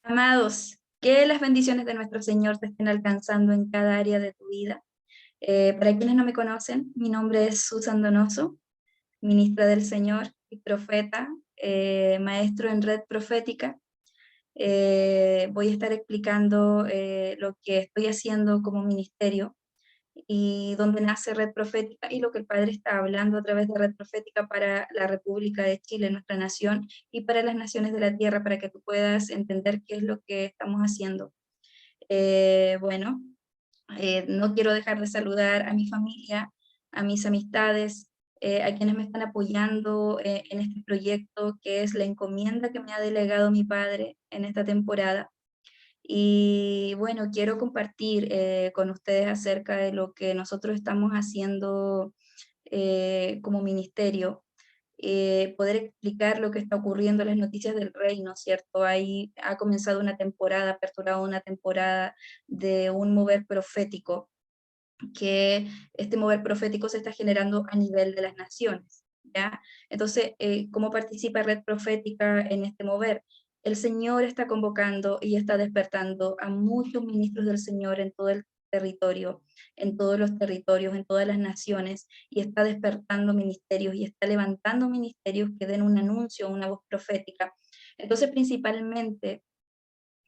Amados, que las bendiciones de nuestro Señor te estén alcanzando en cada área de tu vida. Para quienes no me conocen, mi nombre es Susan Donoso, ministra del Señor y profeta, maestro en Red Profética. Voy a estar explicando lo que estoy haciendo como ministerio y dónde nace Red Profética y lo que el Padre está hablando a través de Red Profética para la República de Chile, nuestra nación, y para las naciones de la tierra, para que tú puedas entender qué es lo que estamos haciendo. Bueno, no quiero dejar de saludar a mi familia, a mis amistades, a quienes me están apoyando en este proyecto, que es la encomienda que me ha delegado mi padre en esta temporada. Y bueno, quiero compartir con ustedes acerca de lo que nosotros estamos haciendo como ministerio, poder explicar lo que está ocurriendo en las noticias del reino, ¿cierto? Ahí ha comenzado una temporada, aperturado una temporada de un mover profético, que este mover profético se está generando a nivel de las naciones, ¿ya? Entonces, ¿cómo participa Red Profética en este mover? El Señor está convocando y está despertando a muchos ministros del Señor en todo el territorio, en todos los territorios, en todas las naciones, y está despertando ministerios y está levantando ministerios que den un anuncio, una voz profética. Entonces, principalmente,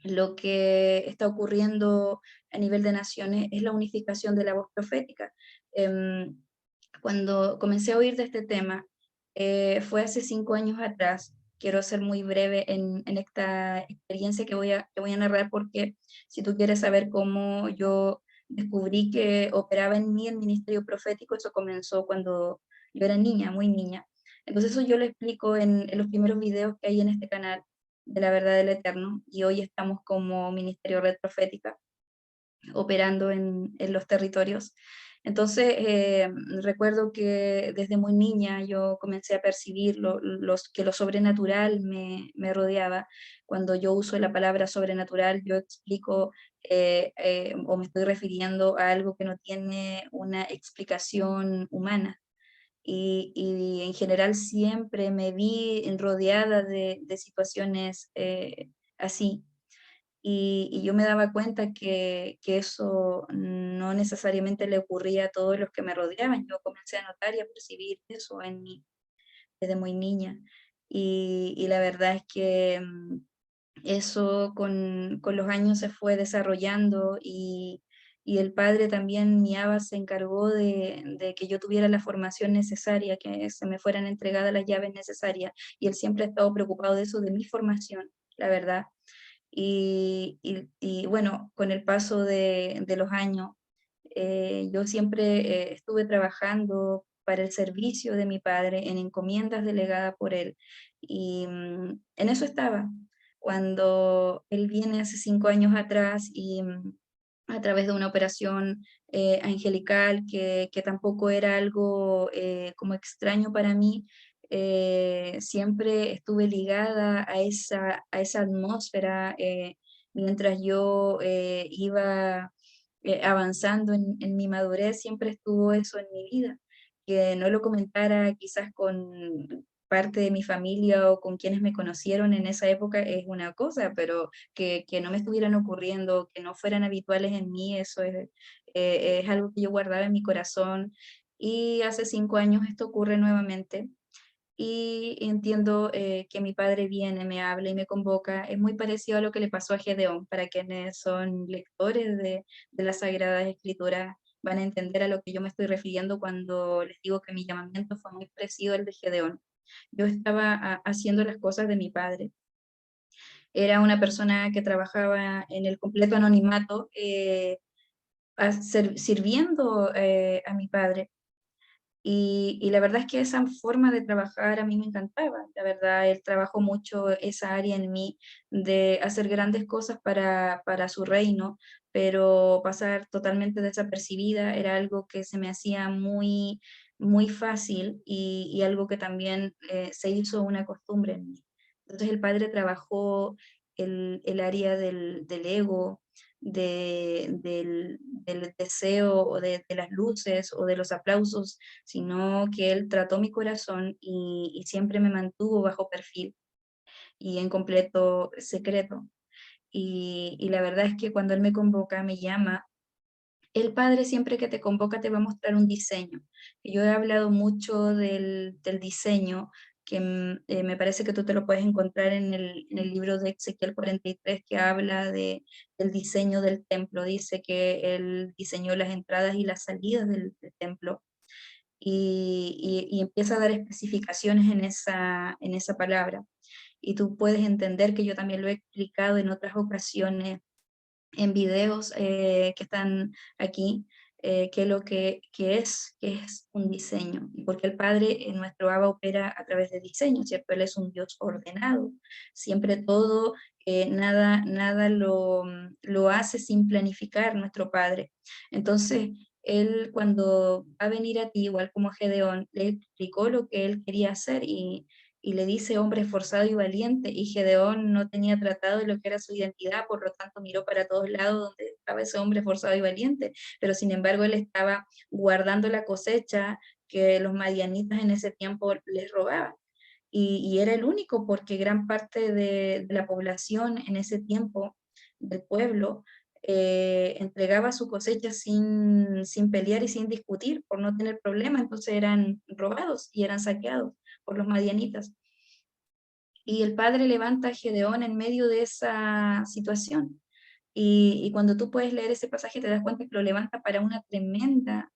lo que está ocurriendo a nivel de naciones es la unificación de la voz profética. Em, Cuando comencé a oír de este tema, fue hace 5 años atrás. Quiero ser muy breve en esta experiencia que voy a narrar, porque si tú quieres saber cómo yo descubrí que operaba en mí el ministerio profético, eso comenzó cuando yo era niña, muy niña. Entonces eso yo lo explico en los primeros videos que hay en este canal de la verdad del Eterno, y hoy estamos como Ministerio Red Profética operando en los territorios. Entonces, recuerdo que desde muy niña yo comencé a percibir que lo sobrenatural me rodeaba. Cuando yo uso la palabra sobrenatural, yo explico o me estoy refiriendo a algo que no tiene una explicación humana. Y en general siempre me vi rodeada de situaciones así. Y yo me daba cuenta que eso no necesariamente le ocurría a todos los que me rodeaban. Yo comencé a notar y a percibir eso en mí desde muy niña. Y la verdad es que eso con los años se fue desarrollando, y el padre también, mi Abba, se encargó de que yo tuviera la formación necesaria, que se me fueran entregadas las llaves necesarias, y él siempre ha estado preocupado de eso, de mi formación, la verdad. Y bueno, con el paso de los años, yo siempre estuve trabajando para el servicio de mi padre en encomiendas delegadas por él. Y en eso estaba, cuando él viene hace 5 años atrás y a través de una operación angelical que tampoco era algo como extraño para mí. Siempre estuve ligada a esa atmósfera mientras yo iba avanzando en mi madurez. Siempre estuvo eso en mi vida. Que no lo comentara quizás con parte de mi familia o con quienes me conocieron en esa época es una cosa, pero que no me estuvieran ocurriendo, que no fueran habituales en mí, eso es algo que yo guardaba en mi corazón. Y hace 5 años esto ocurre nuevamente, y entiendo que mi padre viene, me habla y me convoca. Es muy parecido a lo que le pasó a Gedeón. Para quienes son lectores de las Sagradas Escrituras, van a entender a lo que yo me estoy refiriendo cuando les digo que mi llamamiento fue muy parecido al de Gedeón. Yo estaba haciendo las cosas de mi padre. Era una persona que trabajaba en el completo anonimato, sirviendo a mi padre. Y la verdad es que esa forma de trabajar a mí me encantaba. La verdad, él trabajó mucho esa área en mí de hacer grandes cosas para su reino, pero pasar totalmente desapercibida era algo que se me hacía muy, muy fácil, y algo que también se hizo una costumbre en mí. Entonces el padre trabajó el área del ego, del deseo o de las luces o de los aplausos, sino que él trató mi corazón y siempre me mantuvo bajo perfil y en completo secreto. y la verdad es que cuando Él me convoca, me llama, el Padre siempre que te convoca te va a mostrar un diseño. Yo he hablado mucho del diseño, que me parece que tú te lo puedes encontrar en el libro de Ezequiel 43, que habla del diseño del templo. Dice que Él diseñó las entradas y las salidas del templo y empieza a dar especificaciones en esa palabra. Y tú puedes entender que yo también lo he explicado en otras ocasiones en videos que están aquí, que es un diseño, y porque el Padre en nuestro Abba opera a través de diseño, ¿cierto? Él es un Dios ordenado, siempre todo, nada lo hace sin planificar nuestro Padre. Entonces, Él cuando va a venir a ti, igual como Gedeón, le explicó lo que Él quería hacer y le dice hombre esforzado y valiente, y Gedeón no tenía tratado de lo que era su identidad, por lo tanto miró para todos lados donde estaba ese hombre esforzado y valiente, pero sin embargo él estaba guardando la cosecha que los madianitas en ese tiempo les robaban. Y era el único porque gran parte de la población en ese tiempo del pueblo entregaba su cosecha sin pelear y sin discutir, por no tener problemas, entonces eran robados y eran saqueados por los madianitas. Y el padre levanta a Gedeón en medio de esa situación. Y cuando tú puedes leer ese pasaje te das cuenta que lo levanta para una tremenda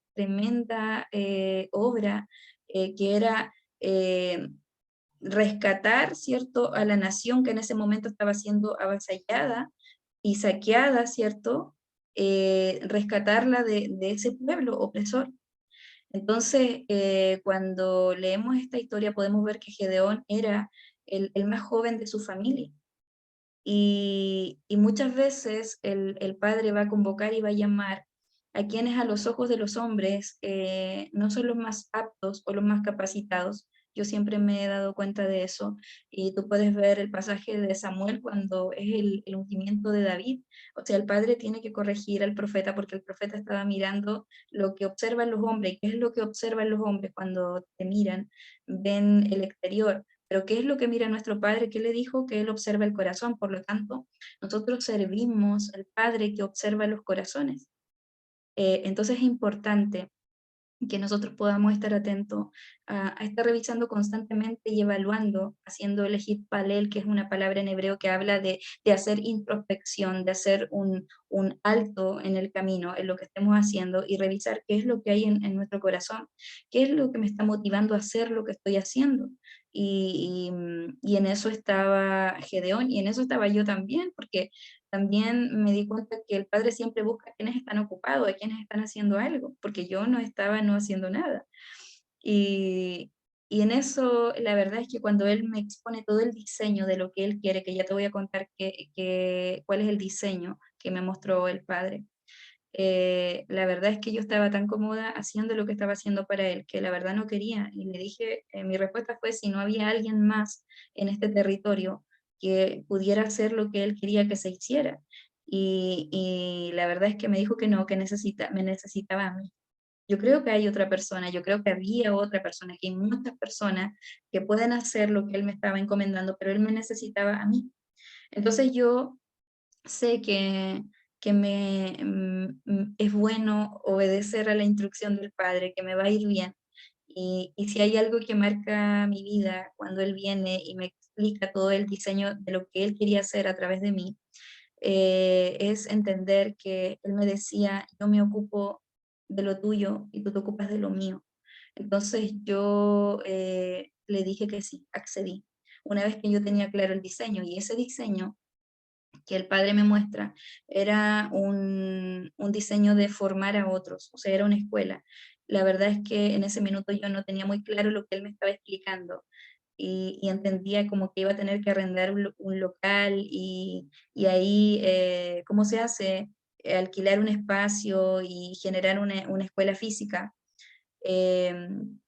obra que era eh, rescatar, ¿cierto?, a la nación que en ese momento estaba siendo avasallada y saqueada, ¿cierto?, rescatarla de ese pueblo opresor. Entonces, cuando leemos esta historia podemos ver que Gedeón era el más joven de su familia. Y muchas veces el Padre va a convocar y va a llamar a quienes a los ojos de los hombres no son los más aptos o los más capacitados. Yo siempre me he dado cuenta de eso. Y tú puedes ver el pasaje de Samuel cuando es el ungimiento de David. O sea, el Padre tiene que corregir al profeta porque el profeta estaba mirando lo que observan los hombres. ¿Y qué es lo que observan los hombres cuando te miran? Ven el exterior, pero ¿qué es lo que mira nuestro Padre? ¿Qué le dijo? Que Él observa el corazón. Por lo tanto, nosotros servimos al Padre que observa los corazones. Entonces es importante que nosotros podamos estar atentos a estar revisando constantemente y evaluando, haciendo el ejid palel, que es una palabra en hebreo que habla de hacer introspección, de hacer un alto en el camino, en lo que estemos haciendo y revisar qué es lo que hay en nuestro corazón, qué es lo que me está motivando a hacer lo que estoy haciendo. Y en eso estaba Gedeón y en eso estaba yo también, porque también me di cuenta que el padre siempre busca a quienes están ocupados, a quienes están haciendo algo, porque yo no estaba no haciendo nada. Y, y en eso, la verdad es que cuando él me expone todo el diseño de lo que él quiere, que ya te voy a contar cuál es el diseño que me mostró el padre, la verdad es que yo estaba tan cómoda haciendo lo que estaba haciendo para él, que la verdad no quería. Y le dije, mi respuesta fue si no había alguien más en este territorio que pudiera hacer lo que él quería que se hiciera. Y la verdad es que me dijo que no, que me necesitaba a mí. Yo creo que hay otra persona, yo creo que había otra persona, que hay muchas personas que pueden hacer lo que él me estaba encomendando, pero él me necesitaba a mí. Entonces yo sé que es bueno obedecer a la instrucción del Padre, que me va a ir bien. Y si hay algo que marca mi vida cuando Él viene y me explica todo el diseño de lo que Él quería hacer a través de mí, es entender que Él me decía, yo me ocupo de lo tuyo y tú te ocupas de lo mío. Entonces yo le dije que sí, accedí. Una vez que yo tenía claro el diseño y ese diseño que el padre me muestra era un diseño de formar a otros, o sea, era una escuela. La verdad es que en ese minuto yo no tenía muy claro lo que él me estaba explicando y entendía como que iba a tener que arrendar un local y ahí, ¿cómo se hace? Alquilar un espacio y generar una escuela física. Em,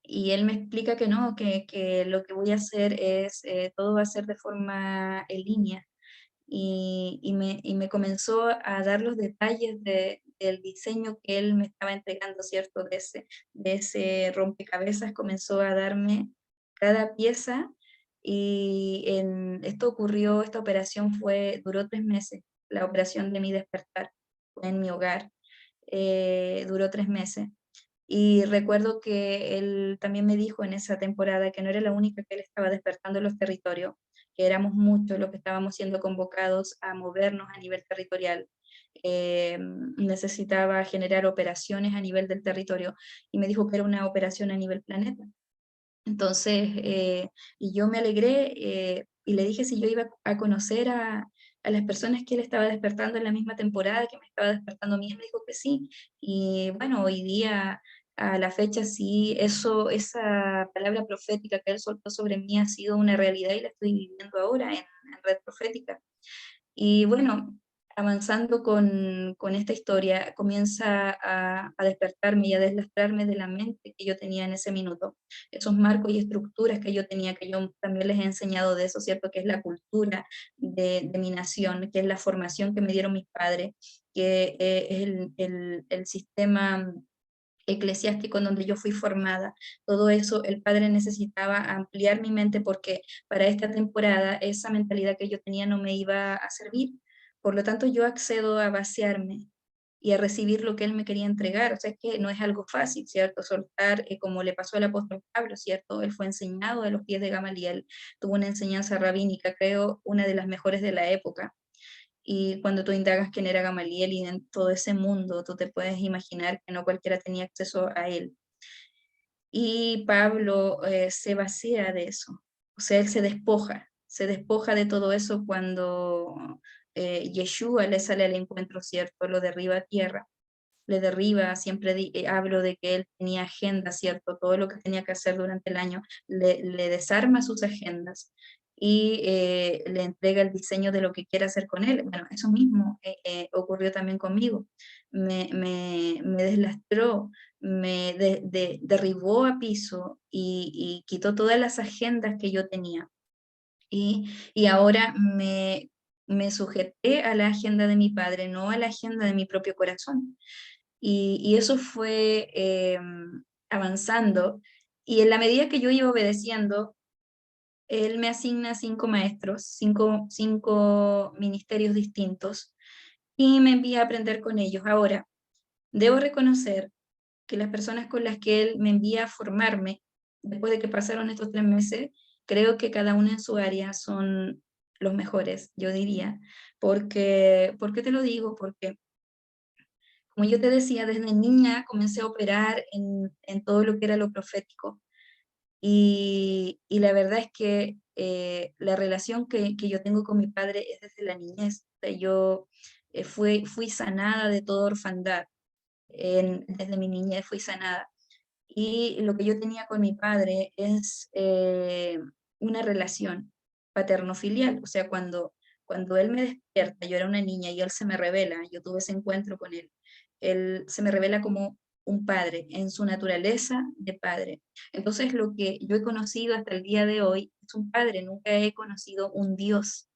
y él me explica que no, que lo que voy a hacer es, todo va a ser de forma en línea y me comenzó a dar los detalles del diseño que él me estaba entregando, ¿cierto? De ese rompecabezas, comenzó a darme cada pieza Y esto ocurrió, esta operación duró 3 meses, la operación de mi despertar, fue en mi hogar, duró 3 meses. Y recuerdo que él también me dijo en esa temporada que no era la única que él estaba despertando en los territorios, que éramos muchos los que estábamos siendo convocados a movernos a nivel territorial. Necesitaba generar operaciones a nivel del territorio y me dijo que era una operación a nivel planeta. Entonces, y yo me alegré y le dije si yo iba a conocer a las personas que él estaba despertando en la misma temporada que me estaba despertando a mí. Él me dijo que sí. Y bueno, hoy día, a la fecha, sí, esa palabra profética que él soltó sobre mí ha sido una realidad y la estoy viviendo ahora en Red Profética. Y bueno, avanzando con esta historia, comienza a despertarme y a deslastrarme de la mente que yo tenía en ese minuto, esos marcos y estructuras que yo tenía, que yo también les he enseñado de eso, ¿cierto? Que es la cultura de mi nación, que es la formación que me dieron mis padres, que es el sistema eclesiástico en donde yo fui formada. Todo eso, el padre necesitaba ampliar mi mente porque para esta temporada esa mentalidad que yo tenía no me iba a servir. Por lo tanto, yo accedo a vaciarme y a recibir lo que él me quería entregar. O sea, es que no es algo fácil, ¿cierto? Soltar, como le pasó al apóstol Pablo, ¿cierto? Él fue enseñado de los pies de Gamaliel, tuvo una enseñanza rabínica, creo, una de las mejores de la época. Y cuando tú indagas quién era Gamaliel y en todo ese mundo, tú te puedes imaginar que no cualquiera tenía acceso a él. Y Pablo se vacía de eso, o sea, él se despoja de todo eso cuando Yeshua le sale al encuentro, ¿cierto? Lo derriba a tierra, le derriba, siempre hablo de que él tenía agenda, ¿cierto? Todo lo que tenía que hacer durante el año, le desarma sus agendas y le entrega el diseño de lo que quiere hacer con él. Bueno, eso mismo ocurrió también conmigo. Me deslastró, derribó a piso y quitó todas las agendas que yo tenía. Y ahora me sujeté a la agenda de mi padre, no a la agenda de mi propio corazón. Y eso fue avanzando. Y en la medida que yo iba obedeciendo, él me asigna 5 maestros, cinco ministerios distintos, y me envía a aprender con ellos. Ahora, debo reconocer que las personas con las que él me envía a formarme, después de que pasaron estos 3 meses, creo que cada uno en su área son los mejores, yo diría. ¿Por qué te lo digo? Porque como yo te decía, desde niña comencé a operar en todo lo que era lo profético. Y la verdad es que la relación que yo tengo con mi padre es desde la niñez. O sea, yo fui sanada de toda orfandad. Desde mi niñez fui sanada. Y lo que yo tenía con mi padre es una relación paterno-filial. O sea, cuando él me despierta, yo era una niña y él se me revela, yo tuve ese encuentro con él, él se me revela como un padre, en su naturaleza de padre. Entonces, lo que yo he conocido hasta el día de hoy es un padre, nunca he conocido un Dios.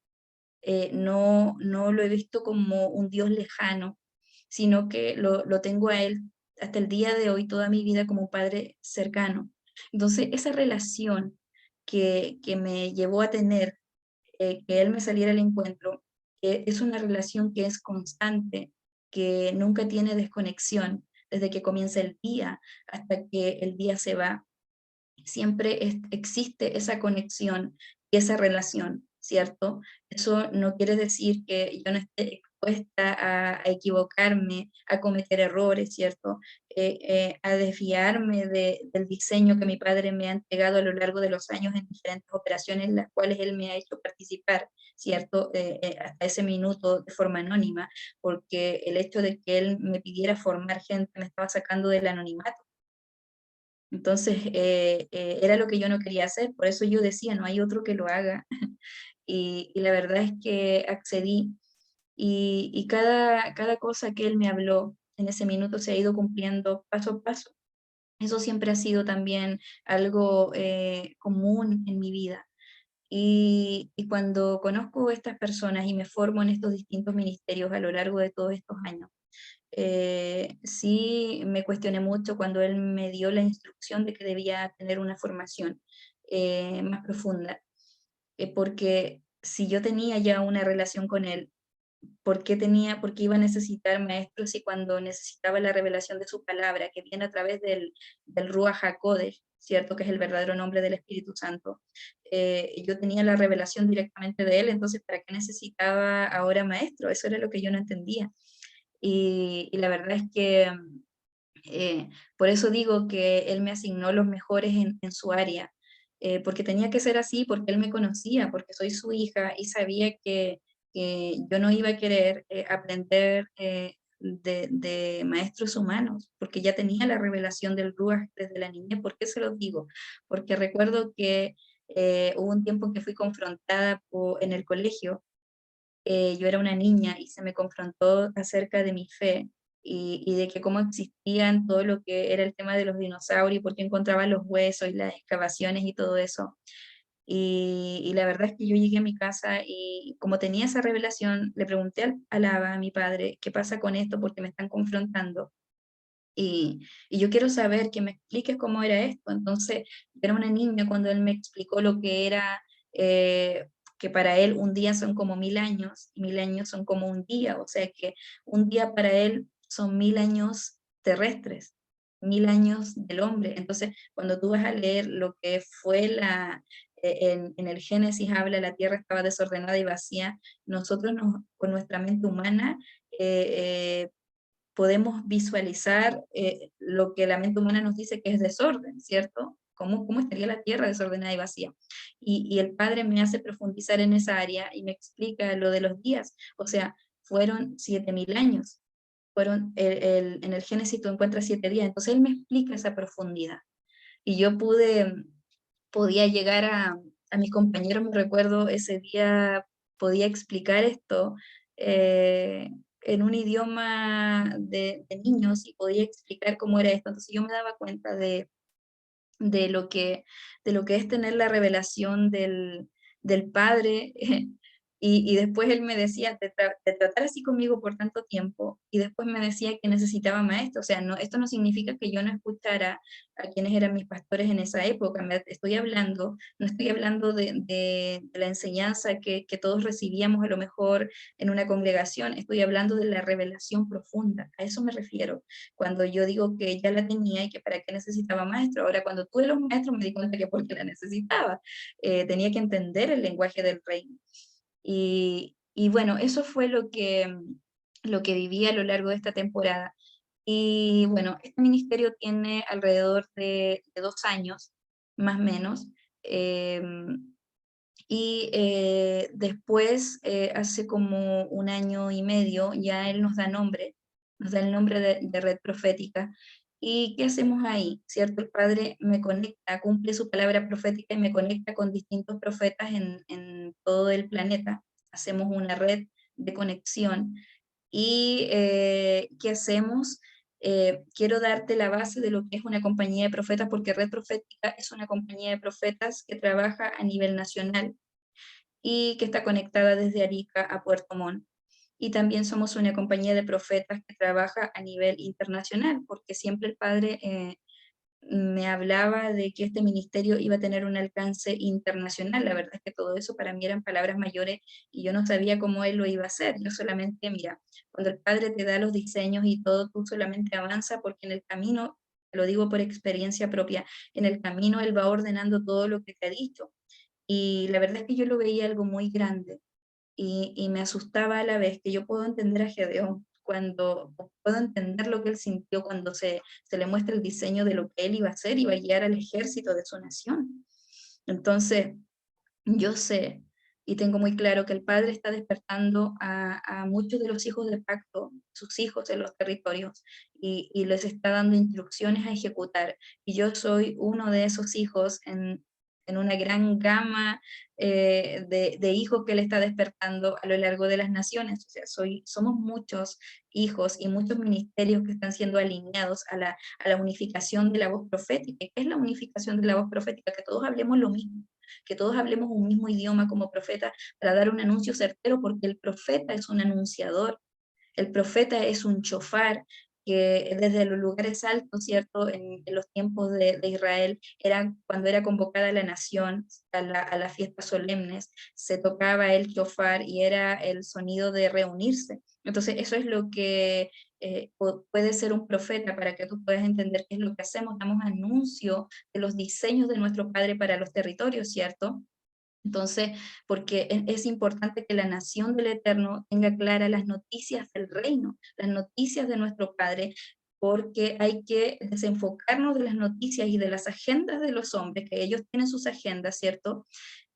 No lo he visto como un Dios lejano, sino que lo tengo a Él hasta el día de hoy, toda mi vida, como un padre cercano. Entonces, esa relación que me llevó a tener, que Él me saliera al encuentro, es una relación que es constante, que nunca tiene desconexión, desde que comienza el día hasta que el día se va siempre existe esa conexión y esa relación, ¿cierto? Eso no quiere decir que yo no esté expuesta a equivocarme, a cometer errores, ¿cierto? A desviarme del diseño que mi padre me ha entregado a lo largo de los años en diferentes operaciones en las cuales él me ha hecho participar, ¿cierto? Hasta ese minuto de forma anónima, porque el hecho de que él me pidiera formar gente me estaba sacando del anonimato. Entonces, era lo que yo no quería hacer, por eso yo decía, no hay otro que lo haga. Y la verdad es que accedí y cada cosa que él me habló en ese minuto se ha ido cumpliendo paso a paso. Eso siempre ha sido también algo común en mi vida. Y cuando conozco a estas personas y me formo en estos distintos ministerios a lo largo de todos estos años, sí me cuestioné mucho cuando él me dio la instrucción de que debía tener una formación más profunda. porque si yo tenía ya una relación con él, por qué iba a necesitar maestros y cuando necesitaba la revelación de su palabra, que viene a través del Ruach HaKodesh, ¿cierto? Que es el verdadero nombre del Espíritu Santo. Yo tenía la revelación directamente de él, entonces, ¿para qué necesitaba ahora maestro? Eso era lo que yo no entendía. Y la verdad es que por eso digo que él me asignó los mejores en su área, porque tenía que ser así, porque él me conocía, porque soy su hija y sabía que yo no iba a querer aprender de maestros humanos, porque ya tenía la revelación del Ruach desde la niñez. ¿Por qué se los digo? Porque recuerdo que hubo un tiempo en que fui confrontada en el colegio. Yo era una niña y se me confrontó acerca de mi fe y de que cómo existían todo lo que era el tema de los dinosaurios, porque encontraba los huesos y las excavaciones y todo eso. Y la verdad es que yo llegué a mi casa y como tenía esa revelación, le pregunté al Abba, a mi padre, ¿qué pasa con esto? Porque me están confrontando. Y yo quiero saber, que me expliques cómo era esto. Entonces, yo era una niña cuando él me explicó lo que era, que para él un día son como 1000 años, y 1000 años son como un día, o sea que un día para él son 1000 años terrestres, 1000 años del hombre. Entonces, cuando tú vas a leer lo que fue en el Génesis habla, la tierra estaba desordenada y vacía, nosotros con nuestra mente humana, podemos visualizar lo que la mente humana nos dice que es desorden, ¿cierto? ¿Cómo estaría la tierra desordenada y vacía? Y el Padre me hace profundizar en esa área y me explica lo de los días. O sea, fueron 7000 años. En el Génesis tú encuentras 7 días. Entonces Él me explica esa profundidad. Y yo podía llegar a mis compañeros, me recuerdo ese día, podía explicar esto eh, en un idioma de niños y podía explicar cómo era esto. Entonces yo me daba cuenta de lo que, de lo que es tener la revelación del Padre. Y después él me decía, de tratar así conmigo por tanto tiempo, y después me decía que necesitaba maestro. O sea, no, esto no significa que yo no escuchara a quienes eran mis pastores en esa época. Estoy hablando, no estoy hablando de la enseñanza que todos recibíamos a lo mejor en una congregación, estoy hablando de la revelación profunda. A eso me refiero cuando yo digo que ya la tenía y que para qué necesitaba maestro. Ahora, cuando tuve los maestros me di cuenta que porque la necesitaba. Tenía que entender el lenguaje del reino. Y bueno, eso fue lo que viví a lo largo de esta temporada. Y bueno, este ministerio tiene alrededor de 2 años, más o menos. Después, hace como un año y medio, ya él nos da nombre, nos da el nombre de Red Profética. ¿Y qué hacemos ahí? ¿Cierto? El Padre me conecta, cumple su palabra profética y me conecta con distintos profetas en todo el planeta. Hacemos una red de conexión. ¿Y qué hacemos? Quiero darte la base de lo que es una compañía de profetas, porque Red Profética es una compañía de profetas que trabaja a nivel nacional y que está conectada desde Arica a Puerto Montt. Y también somos una compañía de profetas que trabaja a nivel internacional, porque siempre el Padre me hablaba de que este ministerio iba a tener un alcance internacional. La verdad es que todo eso para mí eran palabras mayores y yo no sabía cómo él lo iba a hacer. Yo solamente, mira, cuando el Padre te da los diseños y todo, tú solamente avanza porque en el camino, lo digo por experiencia propia, en el camino él va ordenando todo lo que te ha dicho. Y la verdad es que yo lo veía algo muy grande y me asustaba a la vez, que yo puedo entender a Gedeón cuando puedo entender lo que él sintió cuando se le muestra el diseño de lo que él iba a hacer, iba a guiar al ejército de su nación. Entonces, yo sé y tengo muy claro que el Padre está despertando a muchos de los hijos de pacto, sus hijos en los territorios, y les está dando instrucciones a ejecutar. Y yo soy uno de esos hijos en una gran gama de hijos que Él está despertando a lo largo de las naciones. O sea, somos muchos hijos y muchos ministerios que están siendo alineados a la unificación de la voz profética. ¿Qué es la unificación de la voz profética? Que todos hablemos lo mismo, que todos hablemos un mismo idioma como profeta para dar un anuncio certero, porque el profeta es un anunciador, el profeta es un chofar, que desde los lugares altos, ¿cierto? En los tiempos de Israel, era cuando era convocada la nación a las fiestas solemnes, se tocaba el shofar y era el sonido de reunirse. Entonces, eso es lo que puede ser un profeta para que tú puedas entender qué es lo que hacemos. Damos anuncio de los diseños de nuestro Padre para los territorios, ¿cierto? Entonces, porque es importante que la nación del Eterno tenga claras las noticias del reino, las noticias de nuestro Padre, porque hay que desenfocarnos de las noticias y de las agendas de los hombres, que ellos tienen sus agendas, ¿cierto?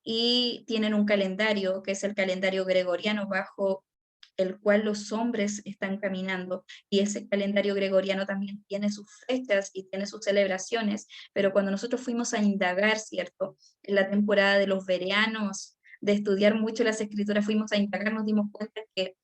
Y tienen un calendario, que es el calendario gregoriano, bajo el cual los hombres están caminando, y ese calendario gregoriano también tiene sus fechas y tiene sus celebraciones, pero cuando nosotros fuimos a indagar, ¿cierto? En la temporada de los veranos, de estudiar mucho las escrituras, fuimos a indagar, nos dimos cuenta que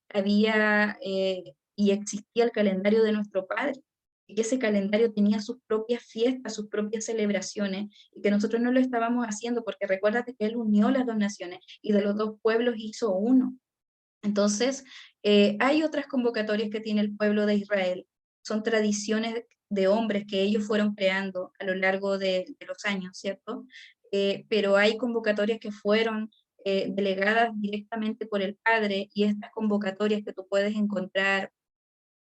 había y existía el calendario de nuestro Padre, y que ese calendario tenía sus propias fiestas, sus propias celebraciones, y que nosotros no lo estábamos haciendo, porque recuérdate que Él unió las dos naciones, y de los dos pueblos hizo uno. Entonces, hay otras convocatorias que tiene el pueblo de Israel, son tradiciones de hombres que ellos fueron creando a lo largo de los años, ¿cierto? Pero hay convocatorias que fueron delegadas directamente por el Padre, y estas convocatorias que tú puedes encontrar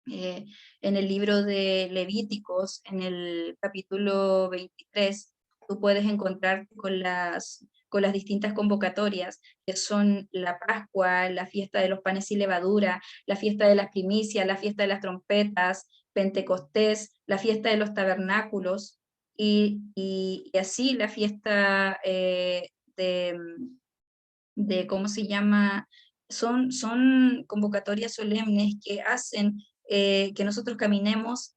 eh, en el libro de Levíticos, en el capítulo 23, tú puedes encontrarte con las distintas convocatorias, que son la Pascua, la fiesta de los panes y levadura, la fiesta de las primicias, la fiesta de las trompetas, Pentecostés, la fiesta de los tabernáculos, y así la fiesta ¿cómo se llama? Son convocatorias solemnes que hacen que nosotros caminemos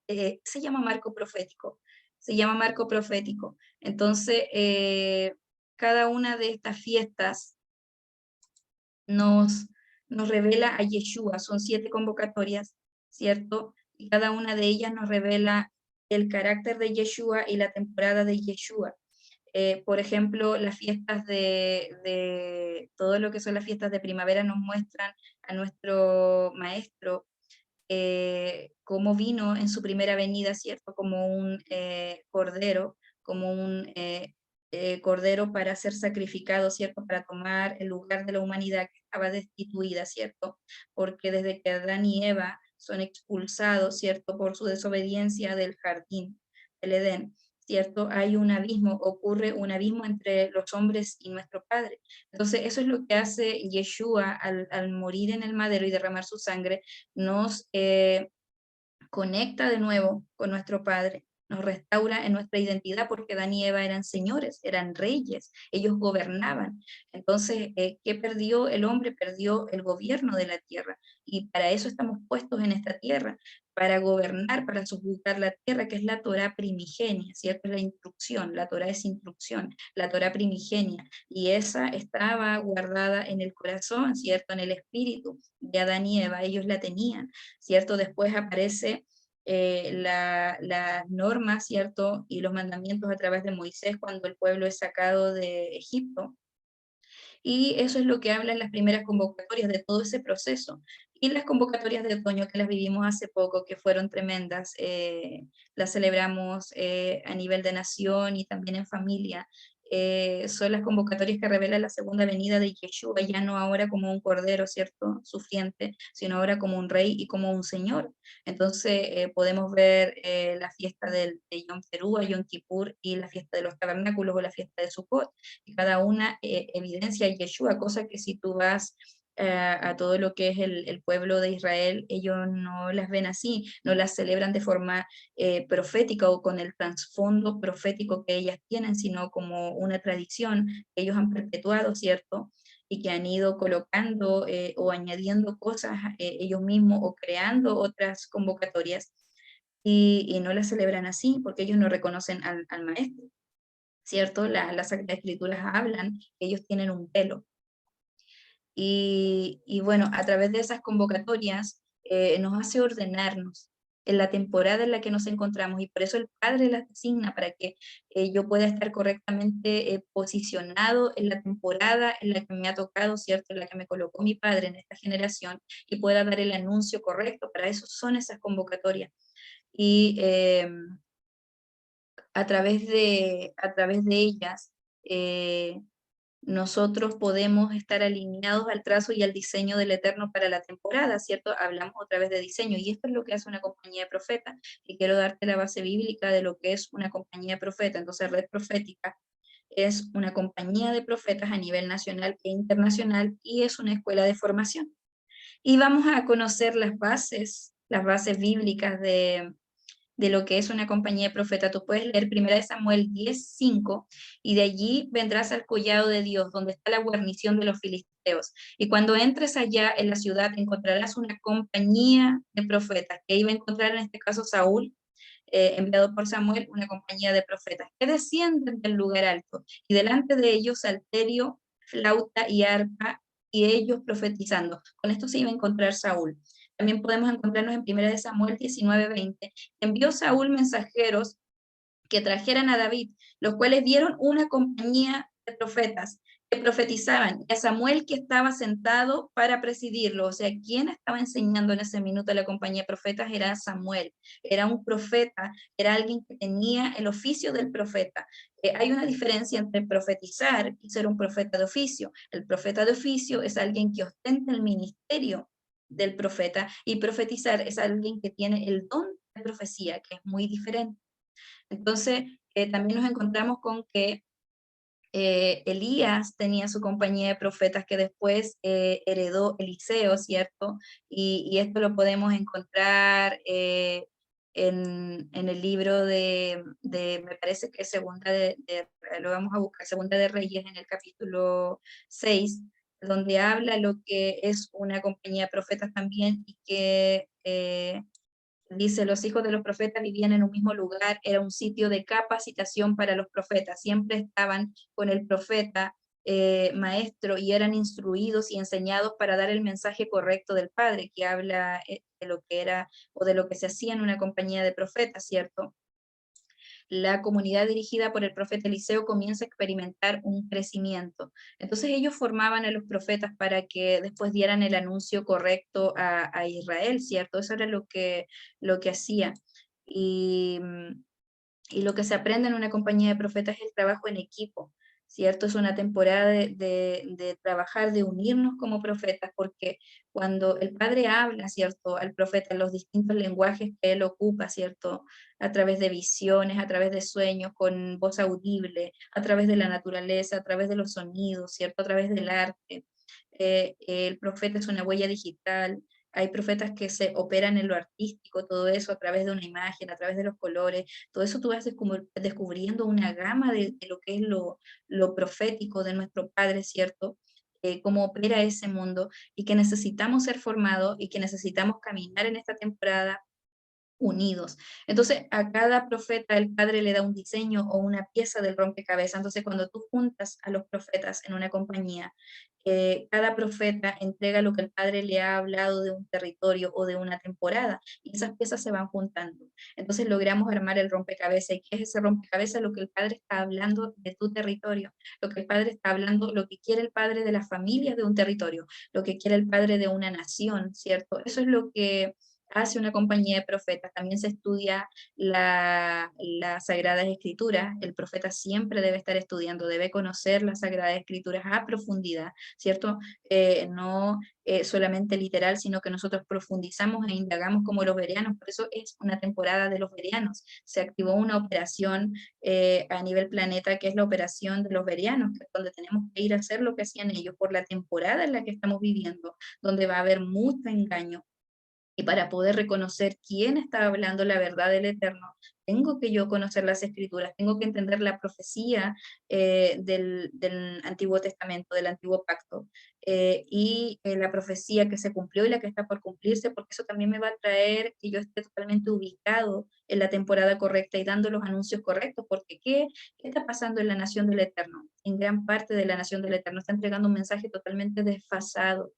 se llama marco profético, se llama marco profético. Entonces, cada una de estas fiestas nos, nos revela a Yeshua, son 7 convocatorias, ¿cierto? Y cada una de ellas nos revela el carácter de Yeshua y la temporada de Yeshua. Por ejemplo, las fiestas todo lo que son las fiestas de primavera nos muestran a nuestro maestro cómo vino en su primera venida, ¿cierto? Como un cordero, como un cordero para ser sacrificado, ¿cierto? Para tomar el lugar de la humanidad que estaba destituida, ¿cierto? Porque desde que Adán y Eva son expulsados, ¿cierto? Por su desobediencia del jardín del Edén, ¿cierto? Hay un abismo, ocurre un abismo entre los hombres y nuestro Padre. Entonces, eso es lo que hace Yeshua al morir en el madero y derramar su sangre, nos conecta de nuevo con nuestro Padre, nos restaura en nuestra identidad, porque Adán y Eva eran señores, eran reyes, ellos gobernaban. Entonces, ¿qué perdió el hombre? Perdió el gobierno de la tierra, y para eso estamos puestos en esta tierra, para gobernar, para subjugar la tierra, que es la Torá primigenia, ¿cierto? Es la instrucción, la Torá es instrucción, la Torá primigenia, y esa estaba guardada en el corazón, ¿cierto? En el espíritu de Adán y Eva, ellos la tenían, ¿cierto? Después aparece las normas, ¿cierto? Y los mandamientos a través de Moisés cuando el pueblo es sacado de Egipto. Y eso es lo que hablan las primeras convocatorias de todo ese proceso. Y las convocatorias de otoño que las vivimos hace poco, que fueron tremendas, las celebramos a nivel de nación y también en familia. Son las convocatorias que revelan la segunda venida de Yeshua, ya no ahora como un cordero, ¿cierto? Sufriente, sino ahora como un rey y como un señor. Entonces podemos ver la fiesta de Yom Teruah, Yom Kippur, y la fiesta de los tabernáculos o la fiesta de Sukkot, y cada una evidencia a Yeshua, cosa que si tú vas a todo lo que es el pueblo de Israel, ellos no las ven así, no las celebran de forma profética o con el trasfondo profético que ellas tienen, sino como una tradición que ellos han perpetuado, ¿cierto? Y que han ido colocando o añadiendo cosas ellos mismos, o creando otras convocatorias, y no las celebran así porque ellos no reconocen al maestro, ¿cierto? Las Sagradas Escrituras hablan que ellos tienen un velo. Y bueno, a través de esas convocatorias nos hace ordenarnos, en la temporada en la que nos encontramos, y por eso el Padre las designa para que yo pueda estar correctamente posicionado en la temporada en la que me ha tocado, ¿cierto? En la que me colocó mi Padre en esta generación, y pueda dar el anuncio correcto. Para eso son esas convocatorias. Y a través de ellas, eh, nosotros podemos estar alineados al trazo y al diseño del Eterno para la temporada, ¿cierto? Hablamos otra vez de diseño, y esto es lo que hace una compañía de profetas, y quiero darte la base bíblica de lo que es una compañía de profetas. Entonces, Red Profética es una compañía de profetas a nivel nacional e internacional, y es una escuela de formación. Y vamos a conocer las bases bíblicas de lo que es una compañía de profeta. Tú puedes leer 1 Samuel 10:5, y de allí vendrás al collado de Dios, donde está la guarnición de los filisteos. Y cuando entres allá en la ciudad, encontrarás una compañía de profetas, que iba a encontrar en este caso Saúl, enviado por Samuel, una compañía de profetas, que descienden del lugar alto, y delante de ellos salterio, flauta y arpa, y ellos profetizando. Con esto se iba a encontrar Saúl. También podemos encontrarnos en 1 Samuel 19:20. Envió Saúl mensajeros que trajeran a David, los cuales vieron una compañía de profetas que profetizaban, y a Samuel, que estaba sentado para presidirlo. O sea, quien estaba enseñando en ese minuto a la compañía de profetas era Samuel. Era un profeta, era alguien que tenía el oficio del profeta. Hay una diferencia entre profetizar y ser un profeta de oficio. El profeta de oficio es alguien que ostenta el ministerio del profeta, y profetizar es alguien que tiene el don de profecía, que es muy diferente. Entonces, también nos encontramos con que Elías tenía su compañía de profetas, que después heredó Eliseo, ¿cierto? Y esto lo podemos encontrar en el libro me parece que lo vamos a buscar, Segunda de Reyes, en el capítulo 6, donde habla lo que es una compañía de profetas también, y que dice: los hijos de los profetas vivían en un mismo lugar, era un sitio de capacitación para los profetas, siempre estaban con el profeta maestro, y eran instruidos y enseñados para dar el mensaje correcto del Padre, que habla de lo que era o de lo que se hacía en una compañía de profetas, ¿cierto? La comunidad dirigida por el profeta Eliseo comienza a experimentar un crecimiento. Entonces ellos formaban a los profetas para que después dieran el anuncio correcto a Israel, ¿cierto? Eso era lo que hacía. Y, y lo que se aprende en una compañía de profetas es el trabajo en equipo, ¿cierto? Es una temporada de trabajar, de unirnos como profetas, porque cuando el Padre habla, ¿cierto?, al profeta en los distintos lenguajes que él ocupa, ¿cierto?, a través de visiones, a través de sueños, con voz audible, a través de la naturaleza, a través de los sonidos, ¿cierto?, a través del arte. El profeta es una huella digital. Hay profetas que se operan en lo artístico, todo eso a través de una imagen, a través de los colores. Todo eso tú vas descubriendo una gama de lo que es lo profético de nuestro Padre, ¿cierto? Cómo opera ese mundo, y que necesitamos ser formados, y que necesitamos caminar en esta temporada unidos. Entonces, a cada profeta el Padre le da un diseño o una pieza del rompecabezas. Entonces, cuando tú juntas a los profetas en una compañía, cada profeta entrega lo que el Padre le ha hablado de un territorio o de una temporada, y esas piezas se van juntando. Entonces, logramos armar el rompecabezas. ¿Y qué es ese rompecabezas? Lo que el Padre está hablando de tu territorio, lo que el Padre está hablando, lo que quiere el Padre de las familias de un territorio, lo que quiere el Padre de una nación, ¿cierto? Eso es lo que hace una compañía de profetas. También se estudia las Sagradas Escrituras. El profeta siempre debe estar estudiando, debe conocer las Sagradas Escrituras a profundidad, ¿cierto? No solamente literal, sino que nosotros profundizamos e indagamos como los bereanos. Por eso es una temporada de los bereanos. Se activó una operación a nivel planeta, que es la operación de los bereanos, que es donde tenemos que ir a hacer lo que hacían ellos, por la temporada en la que estamos viviendo, donde va a haber mucho engaño. Y para poder reconocer quién está hablando la verdad del Eterno, tengo que yo conocer las Escrituras, tengo que entender la profecía del Antiguo Testamento, del Antiguo Pacto, y la profecía que se cumplió y la que está por cumplirse, porque eso también me va a traer que yo esté totalmente ubicado en la temporada correcta y dando los anuncios correctos, porque ¿qué está pasando en la nación del Eterno? En gran parte de la nación del Eterno está entregando un mensaje totalmente desfasado,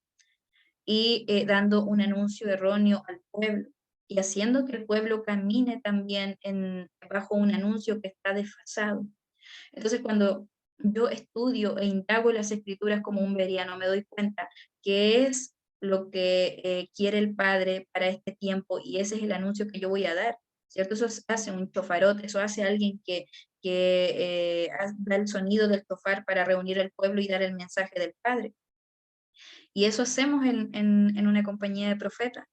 y dando un anuncio erróneo al pueblo. y haciendo que el pueblo camine también bajo un anuncio que está desfasado. Entonces, cuando yo estudio e indago las escrituras como un veriano, me doy cuenta que es lo que quiere el Padre para este tiempo y ese es el anuncio que yo voy a dar, ¿cierto? Eso hace un chofarot, eso hace alguien que da el sonido del chofar para reunir al pueblo y dar el mensaje del Padre. Y eso hacemos en una compañía de profetas.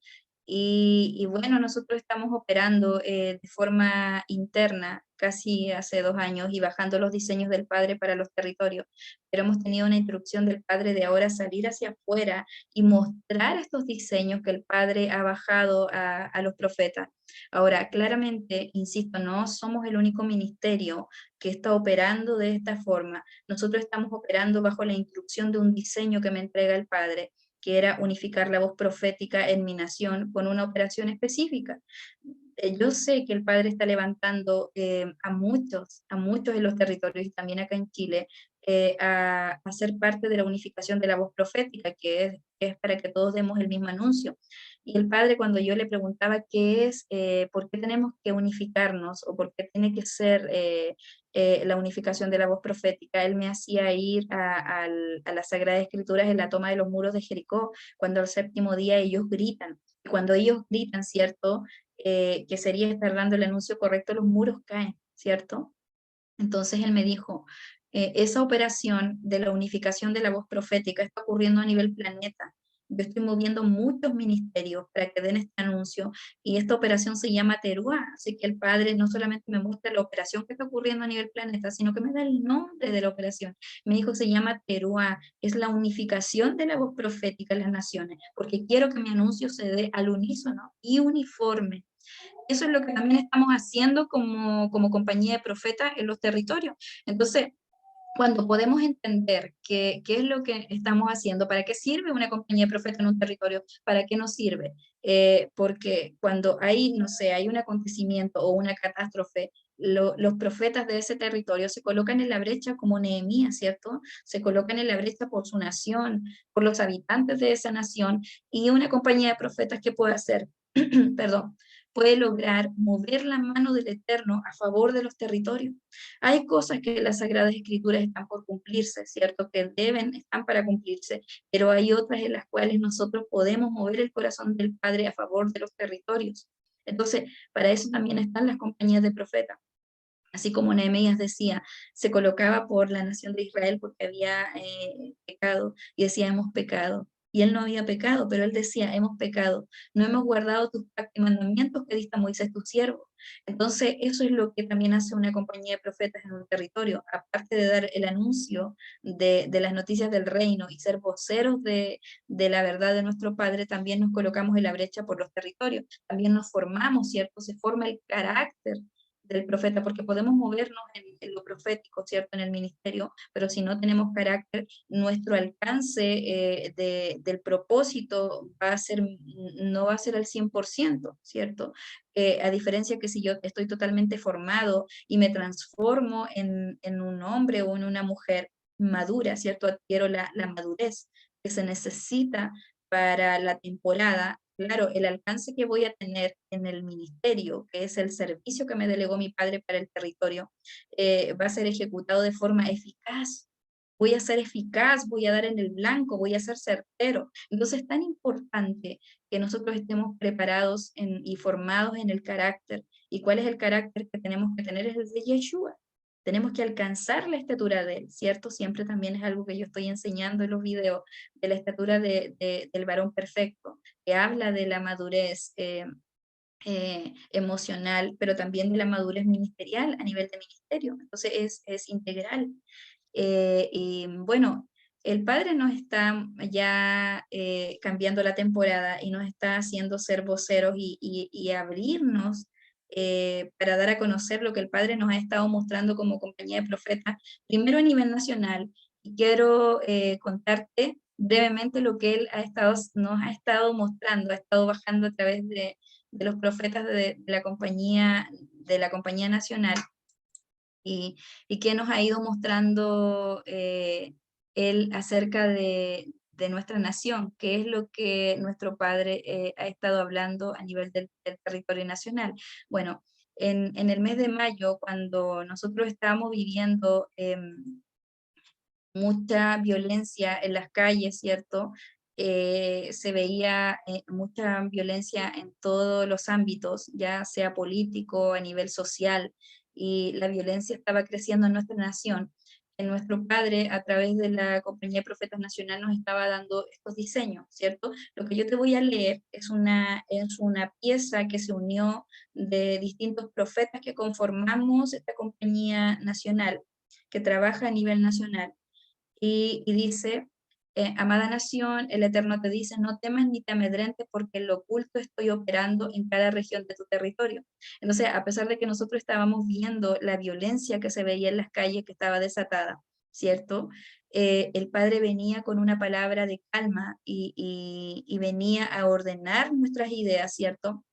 Y bueno, nosotros estamos operando de forma interna casi hace 2 años y bajando los diseños del Padre para los territorios, pero hemos tenido una instrucción del Padre de ahora salir hacia afuera y mostrar estos diseños que el Padre ha bajado a los profetas. Ahora, claramente, insisto, no somos el único ministerio que está operando de esta forma. Nosotros estamos operando bajo la instrucción de un diseño que me entrega el Padre, que era unificar la voz profética en mi nación con una operación específica. Yo sé que el Padre está levantando a muchos en los territorios y también acá en Chile, a ser parte de la unificación de la voz profética, que es para que todos demos el mismo anuncio. Y el Padre, cuando yo le preguntaba qué es, por qué tenemos que unificarnos o por qué tiene que ser la unificación de la voz profética, él me hacía ir a las Sagradas Escrituras en la toma de los muros de Jericó, cuando al séptimo día ellos gritan. Y cuando ellos gritan, ¿cierto? Que sería estar dando el anuncio correcto, los muros caen, ¿cierto? Entonces él me dijo, esa operación de la unificación de la voz profética está ocurriendo a nivel planeta. Yo estoy moviendo muchos ministerios para que den este anuncio y esta operación se llama Teruá, así que el Padre no solamente me muestra la operación que está ocurriendo a nivel planeta, sino que me da el nombre de la operación. Me dijo, se llama Teruá, es la unificación de la voz profética en las naciones, porque quiero que mi anuncio se dé al unísono y uniforme. Eso es lo que también estamos haciendo como compañía de profetas en los territorios. Entonces, cuando podemos entender qué es lo que estamos haciendo, para qué sirve una compañía de profeta en un territorio, para qué nos sirve, porque cuando hay, no sé, hay un acontecimiento o una catástrofe, los profetas de ese territorio se colocan en la brecha como Nehemías, ¿cierto? Se colocan en la brecha por su nación, por los habitantes de esa nación, y una compañía de profetas que puede hacer, perdón, puede lograr mover la mano del Eterno a favor de los territorios. Hay cosas que las Sagradas Escrituras están por cumplirse, ¿cierto? Que están para cumplirse, pero hay otras en las cuales nosotros podemos mover el corazón del Padre a favor de los territorios. Entonces, para eso también están las compañías de profetas. Así como Nehemías decía, se colocaba por la nación de Israel porque había pecado y decía, hemos pecado. Y él no había pecado, pero él decía, hemos pecado, no hemos guardado tus pactos y mandamientos que diste a Moisés tu siervo. Entonces, eso es lo que también hace una compañía de profetas en un territorio, aparte de dar el anuncio de las noticias del reino y ser voceros de la verdad de nuestro Padre, también nos colocamos en la brecha por los territorios, también nos formamos, ¿cierto? Se forma el carácter del profeta, porque podemos movernos en lo profético, ¿cierto? En el ministerio, pero si no tenemos carácter, nuestro alcance del propósito no va a ser al 100%, ¿cierto? A diferencia que si yo estoy totalmente formado y me transformo en un hombre o en una mujer madura, ¿cierto? Adquiero la madurez que se necesita para la temporada. Claro, el alcance que voy a tener en el ministerio, que es el servicio que me delegó mi padre para el territorio, va a ser ejecutado de forma eficaz. Voy a ser eficaz, voy a dar en el blanco, voy a ser certero. Entonces es tan importante que nosotros estemos preparados y formados en el carácter. ¿Y cuál es el carácter que tenemos que tener? Es el de Yeshua. Tenemos que alcanzar la estatura de él, ¿cierto? Siempre también es algo que yo estoy enseñando en los videos, de la estatura del varón perfecto, que habla de la madurez emocional, pero también de la madurez ministerial a nivel de ministerio. Entonces es integral. Y bueno, el Padre nos está ya cambiando la temporada y nos está haciendo ser voceros y abrirnos para dar a conocer lo que el Padre nos ha estado mostrando como compañía de profetas, primero a nivel nacional. Y quiero contarte brevemente lo que Él nos ha estado mostrando, ha estado bajando a través de los profetas de la compañía nacional y que nos ha ido mostrando él acerca de nuestra nación, que es lo que nuestro padre ha estado hablando a nivel del territorio nacional. Bueno, en el mes de mayo, cuando nosotros estábamos viviendo mucha violencia en las calles, ¿cierto? Se veía mucha violencia en todos los ámbitos, ya sea político, a nivel social, y la violencia estaba creciendo en nuestra nación. En nuestro padre, a través de la Compañía de Profetas Nacional, nos estaba dando estos diseños, ¿cierto? Lo que yo te voy a leer es una pieza que se unió de distintos profetas que conformamos esta Compañía Nacional, que trabaja a nivel nacional y dice, amada nación, el Eterno te dice, no temas ni te amedrentes porque en lo oculto estoy operando en cada región de tu territorio. Entonces, a pesar de que nosotros estábamos viendo la violencia que se veía en las calles, que estaba desatada, ¿cierto? El Padre venía con una palabra de calma y venía a ordenar nuestras ideas, ¿cierto?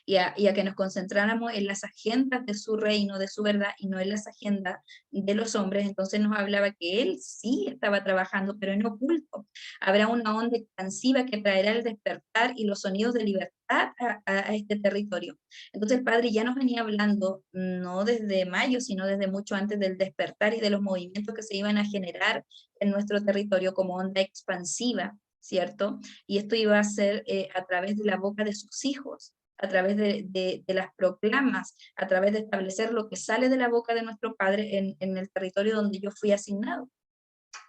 Y a que nos concentráramos en las agendas de su reino, de su verdad, y no en las agendas de los hombres. Entonces nos hablaba que él sí estaba trabajando, pero en oculto. Habrá una onda expansiva que traerá el despertar y los sonidos de libertad a este territorio. Entonces el Padre ya nos venía hablando, no desde mayo, sino desde mucho antes del despertar y de los movimientos que se iban a generar en nuestro territorio como onda expansiva, ¿cierto? Y esto iba a ser a través de la boca de sus hijos, a través de las proclamas, a través de establecer lo que sale de la boca de nuestro Padre en el territorio donde yo fui asignado.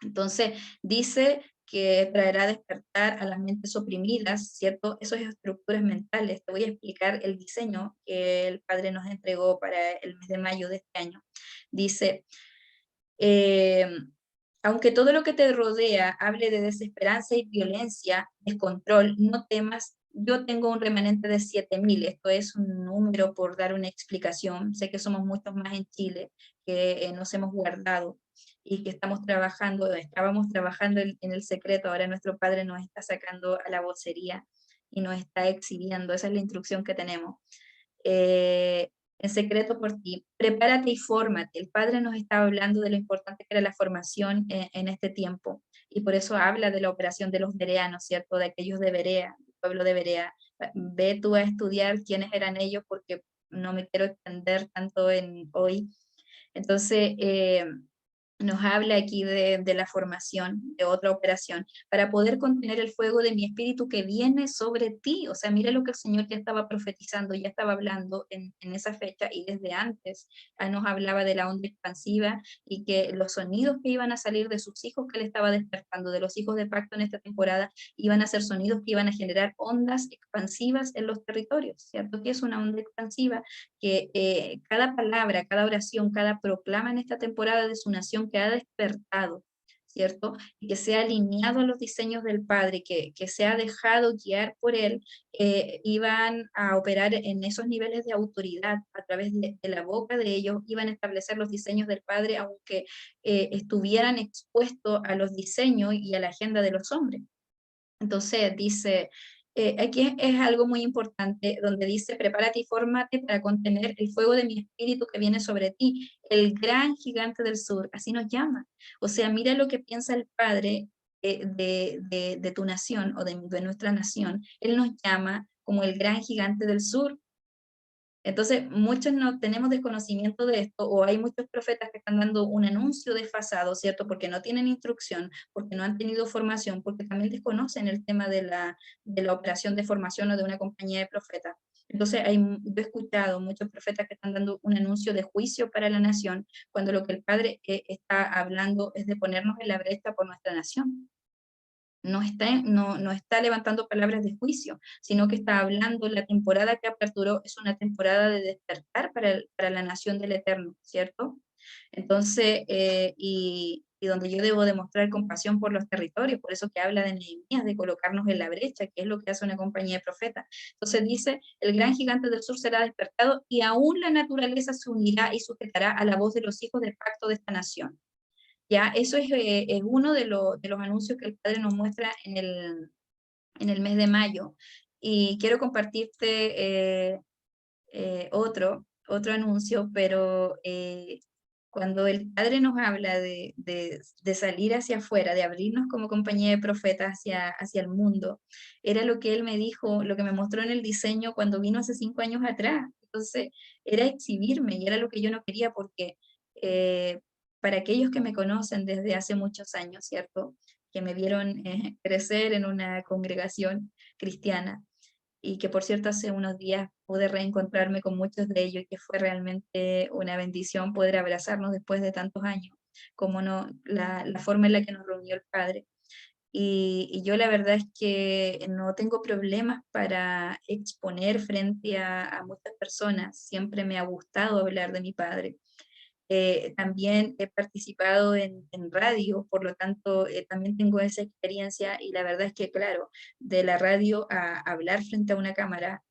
Entonces, dice que traerá despertar a las mentes oprimidas, ¿cierto? Esas estructuras mentales. Te voy a explicar el diseño que el Padre nos entregó para el mes de mayo de este año. Dice, eh, aunque todo lo que te rodea hable de desesperanza y violencia, descontrol, no temas. Yo tengo un remanente de 7.000, esto es un número por dar una explicación. Sé que somos muchos más en Chile que nos hemos guardado y que estábamos trabajando en el secreto. Ahora nuestro Padre nos está sacando a la vocería y nos está exhibiendo. Esa es la instrucción que tenemos. Eh, en secreto por ti, prepárate y fórmate. El Padre nos estaba hablando de lo importante que era la formación en este tiempo, y por eso habla de la operación de los bereanos, ¿cierto? De aquellos de Berea, el pueblo de Berea. Ve tú a estudiar quiénes eran ellos, porque no me quiero extender tanto en hoy. Entonces, nos habla aquí de la formación, de otra operación, para poder contener el fuego de mi espíritu que viene sobre ti. O sea, mira lo que el Señor ya estaba profetizando, ya estaba hablando en esa fecha, y desde antes nos hablaba de la onda expansiva y que los sonidos que iban a salir de sus hijos que él estaba despertando, de los hijos de pacto en esta temporada, iban a ser sonidos que iban a generar ondas expansivas en los territorios, ¿cierto? Que es una onda expansiva, que cada palabra, cada oración, cada proclama en esta temporada de su nación que ha despertado, ¿cierto? Y que sea alineado a los diseños del Padre, que se ha dejado guiar por Él, iban a operar en esos niveles de autoridad a través de la boca de ellos, iban a establecer los diseños del Padre, aunque estuvieran expuestos a los diseños y a la agenda de los hombres. Entonces dice, aquí es algo muy importante, donde dice, prepárate y fórmate para contener el fuego de mi espíritu que viene sobre ti, el gran gigante del sur, así nos llama. O sea, mira lo que piensa el Padre de tu nación o de nuestra nación. Él nos llama como el gran gigante del sur. Entonces, muchos no tenemos desconocimiento de esto, o hay muchos profetas que están dando un anuncio desfasado, ¿cierto? Porque no tienen instrucción, porque no han tenido formación, porque también desconocen el tema de la operación de formación o de una compañía de profetas. Entonces, yo he escuchado muchos profetas que están dando un anuncio de juicio para la nación, cuando lo que el Padre está hablando es de ponernos en la brecha por nuestra nación. No está levantando palabras de juicio, sino que está hablando, la temporada que aperturó es una temporada de despertar para la nación del Eterno, ¿cierto? Entonces, y donde yo debo demostrar compasión por los territorios, por eso que habla de Nehemías, de colocarnos en la brecha, que es lo que hace una compañía de profetas. Entonces dice, el gran gigante del sur será despertado y aún la naturaleza se unirá y sujetará a la voz de los hijos del pacto de esta nación. Ya, eso es uno de los anuncios que el Padre nos muestra en el mes de mayo. Y quiero compartirte otro anuncio, pero cuando el Padre nos habla de salir hacia afuera, de abrirnos como compañía de profetas hacia el mundo, era lo que Él me dijo, lo que me mostró en el diseño cuando vino hace 5 años atrás. Entonces, era exhibirme y era lo que yo no quería porque eh, para aquellos que me conocen desde hace muchos años, ¿cierto? Que me vieron crecer en una congregación cristiana, y que por cierto hace unos días pude reencontrarme con muchos de ellos y que fue realmente una bendición poder abrazarnos después de tantos años, como no, la forma en la que nos reunió el Padre. Y yo la verdad es que no tengo problemas para exponer frente a muchas personas, siempre me ha gustado hablar de mi Padre. También he participado en radio, por lo tanto, también tengo esa experiencia y la verdad es que, claro, de la radio a hablar frente a una cámara,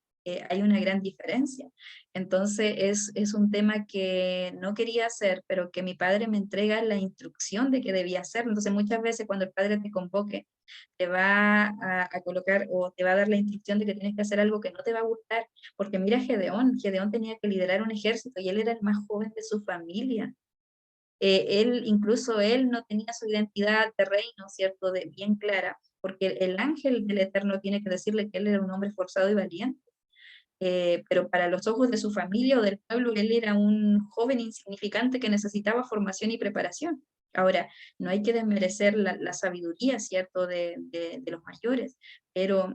hay una gran diferencia. Entonces, es un tema que no quería hacer, pero que mi padre me entrega la instrucción de que debía hacerlo. Entonces, muchas veces cuando el padre te convoque, te va a colocar o te va a dar la instrucción de que tienes que hacer algo que no te va a gustar, porque mira Gedeón tenía que liderar un ejército y él era el más joven de su familia. Incluso él no tenía su identidad de reino, ¿cierto?, bien clara, porque el ángel del Eterno tiene que decirle que él era un hombre esforzado y valiente. Pero para los ojos de su familia o del pueblo, él era un joven insignificante que necesitaba formación y preparación. Ahora, no hay que desmerecer la sabiduría, ¿cierto?, de los mayores, pero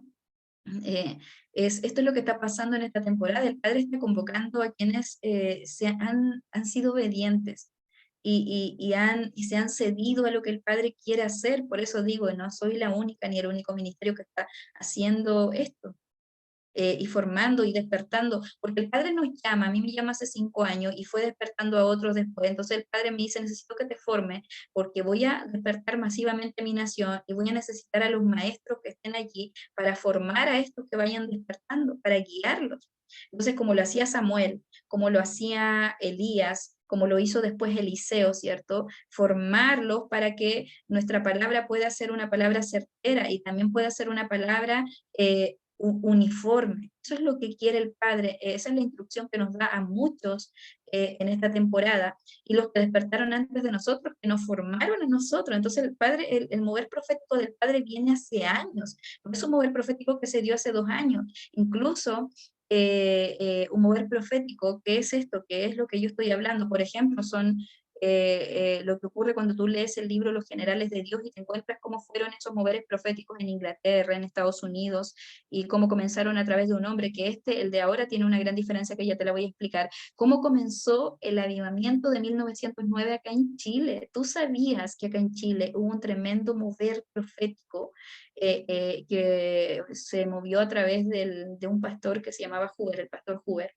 eh, esto es lo que está pasando en esta temporada. El Padre está convocando a quienes han sido obedientes y se han cedido a lo que el Padre quiere hacer. Por eso digo, no soy la única ni el único ministerio que está haciendo esto. Y formando y despertando, porque el Padre nos llama, a mí me llama hace 5 años y fue despertando a otros después. Entonces el Padre me dice, necesito que te forme porque voy a despertar masivamente a mi nación y voy a necesitar a los maestros que estén allí para formar a estos que vayan despertando, para guiarlos. Entonces, como lo hacía Samuel, como lo hacía Elías, como lo hizo después Eliseo, ¿cierto? Formarlos para que nuestra palabra pueda ser una palabra certera y también pueda ser una palabra uniforme. Eso es lo que quiere el Padre, esa es la instrucción que nos da a muchos en esta temporada, y los que despertaron antes de nosotros, que nos formaron a nosotros. Entonces el Padre, el mover profético del Padre viene hace años, no es un mover profético que se dio hace 2 años, incluso un mover profético, ¿qué es esto? ¿Qué es lo que yo estoy hablando? Por ejemplo, son lo que ocurre cuando tú lees el libro Los Generales de Dios y te encuentras cómo fueron esos moveres proféticos en Inglaterra, en Estados Unidos, y cómo comenzaron a través de un hombre, que el de ahora, tiene una gran diferencia que ya te la voy a explicar. ¿Cómo comenzó el avivamiento de 1909 acá en Chile? ¿Tú sabías que acá en Chile hubo un tremendo mover profético que se movió a través de un pastor que se llamaba Huber, el pastor Huber,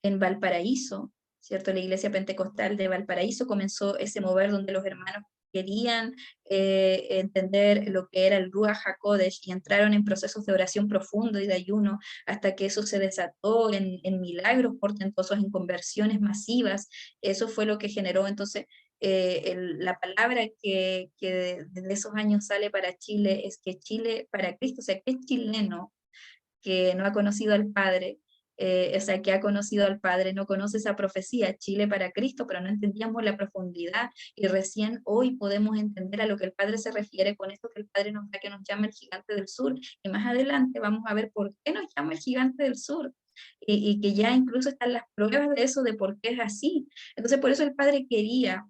en Valparaíso, ¿cierto? La iglesia pentecostal de Valparaíso comenzó ese mover donde los hermanos querían entender lo que era el Ruach HaKodesh y entraron en procesos de oración profundo y de ayuno hasta que eso se desató en milagros portentosos, en conversiones masivas. Eso fue lo que generó entonces la palabra que desde esos años sale para Chile es que Chile para Cristo, o sea, que es chileno que no ha conocido al Padre, o sea, que ha conocido al Padre, no conoce esa profecía, Chile para Cristo, pero no entendíamos la profundidad y recién hoy podemos entender a lo que el Padre se refiere con esto que el Padre nos da, que nos llama el gigante del sur, y más adelante vamos a ver por qué nos llama el gigante del sur. Y que ya incluso están las pruebas de eso, de por qué es así. Entonces, por eso el Padre quería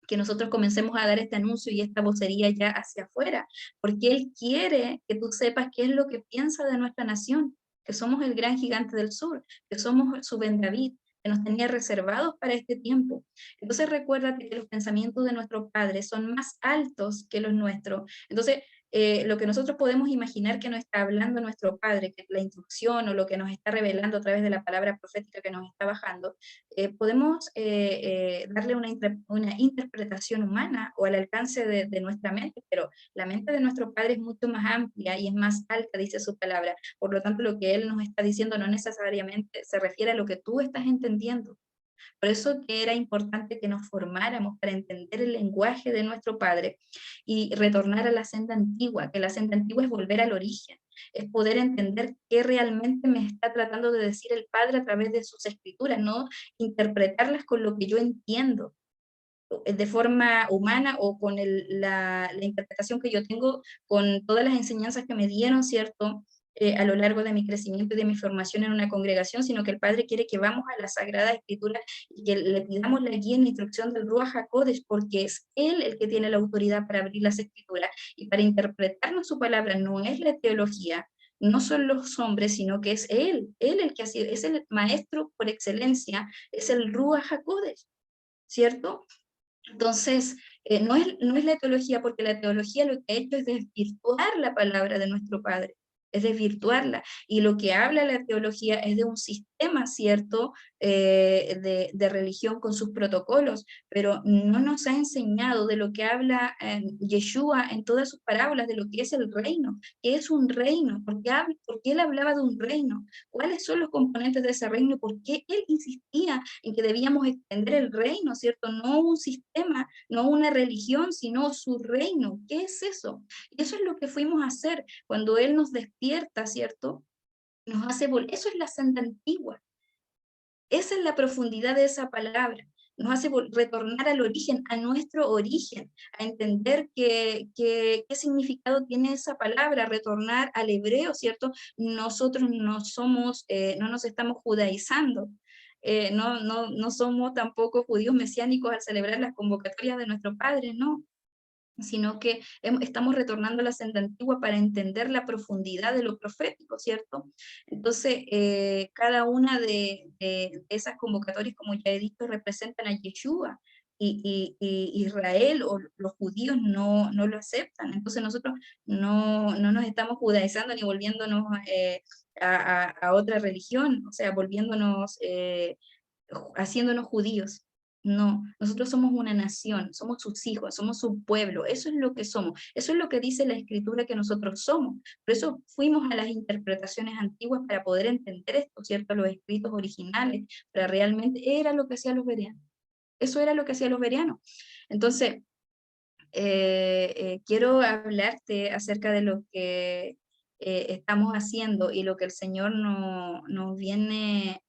que nosotros comencemos a dar este anuncio y esta vocería ya hacia afuera, porque Él quiere que tú sepas qué es lo que piensa de nuestra nación, que somos el gran gigante del sur, que somos su Ben David, que nos tenía reservados para este tiempo. Entonces recuérdate que los pensamientos de nuestro Padre son más altos que los nuestros. Entonces, lo que nosotros podemos imaginar que nos está hablando nuestro Padre, que la instrucción o lo que nos está revelando a través de la palabra profética que nos está bajando, podemos darle una interpretación humana o al alcance de nuestra mente, pero la mente de nuestro Padre es mucho más amplia y es más alta, dice su palabra. Por lo tanto, lo que Él nos está diciendo no necesariamente se refiere a lo que tú estás entendiendo. Por eso que era importante que nos formáramos para entender el lenguaje de nuestro Padre y retornar a la senda antigua, que la senda antigua es volver al origen. es poder entender qué realmente me está tratando de decir el Padre a través de sus escrituras, no interpretarlas con lo que yo entiendo de forma humana o con la interpretación que yo tengo con todas las enseñanzas que me dieron, ¿cierto? A lo largo de mi crecimiento y de mi formación en una congregación, sino que el Padre quiere que vamos a la Sagrada Escritura y que le pidamos la guía y la instrucción del Ruach HaKodesh, porque es Él el que tiene la autoridad para abrir las Escrituras y para interpretarnos su palabra. No es la teología, no son los hombres, sino que es Él el que ha sido, es el maestro por excelencia, es el Ruach HaKodesh, ¿cierto? Entonces, no es la teología, porque la teología lo que ha hecho es desvirtuar la palabra de nuestro Padre, es desvirtuarla. Y lo que habla la teología es de un sistema, ¿cierto?, de religión con sus protocolos, pero no nos ha enseñado de lo que habla Yeshua en todas sus parábolas, de lo que es el reino, que es un reino, porque él hablaba de un reino, cuáles son los componentes de ese reino, por qué él insistía en que debíamos extender el reino, ¿cierto? No un sistema, no una religión, sino su reino. ¿Qué es eso? Y eso es lo que fuimos a hacer cuando Él nos despierta, ¿cierto? Nos hace eso es la santa antigua. Esa es la profundidad de esa palabra. Nos hace retornar al origen, a nuestro origen, a entender qué significado tiene esa palabra, retornar al hebreo, ¿cierto? Nosotros no somos, no nos estamos judaizando, no somos tampoco judíos mesiánicos al celebrar las convocatorias de nuestro Padre, no, sino que estamos retornando a la senda antigua para entender la profundidad de lo profético, ¿cierto? Entonces, cada una de esas convocatorias, como ya he dicho, representan a Yeshua, y Israel o los judíos no lo aceptan. Entonces nosotros no nos estamos judaizando ni volviéndonos a otra religión, o sea, volviéndonos, haciéndonos judíos. No, nosotros somos una nación, somos sus hijos, somos su pueblo, eso es lo que somos, eso es lo que dice la escritura que nosotros somos. Por eso fuimos a las interpretaciones antiguas para poder entender esto, ¿cierto? Los escritos originales, para realmente era lo que hacían los bereanos. Eso era lo que hacían los bereanos. Entonces, quiero hablarte acerca de lo que estamos haciendo y lo que el Señor nos viene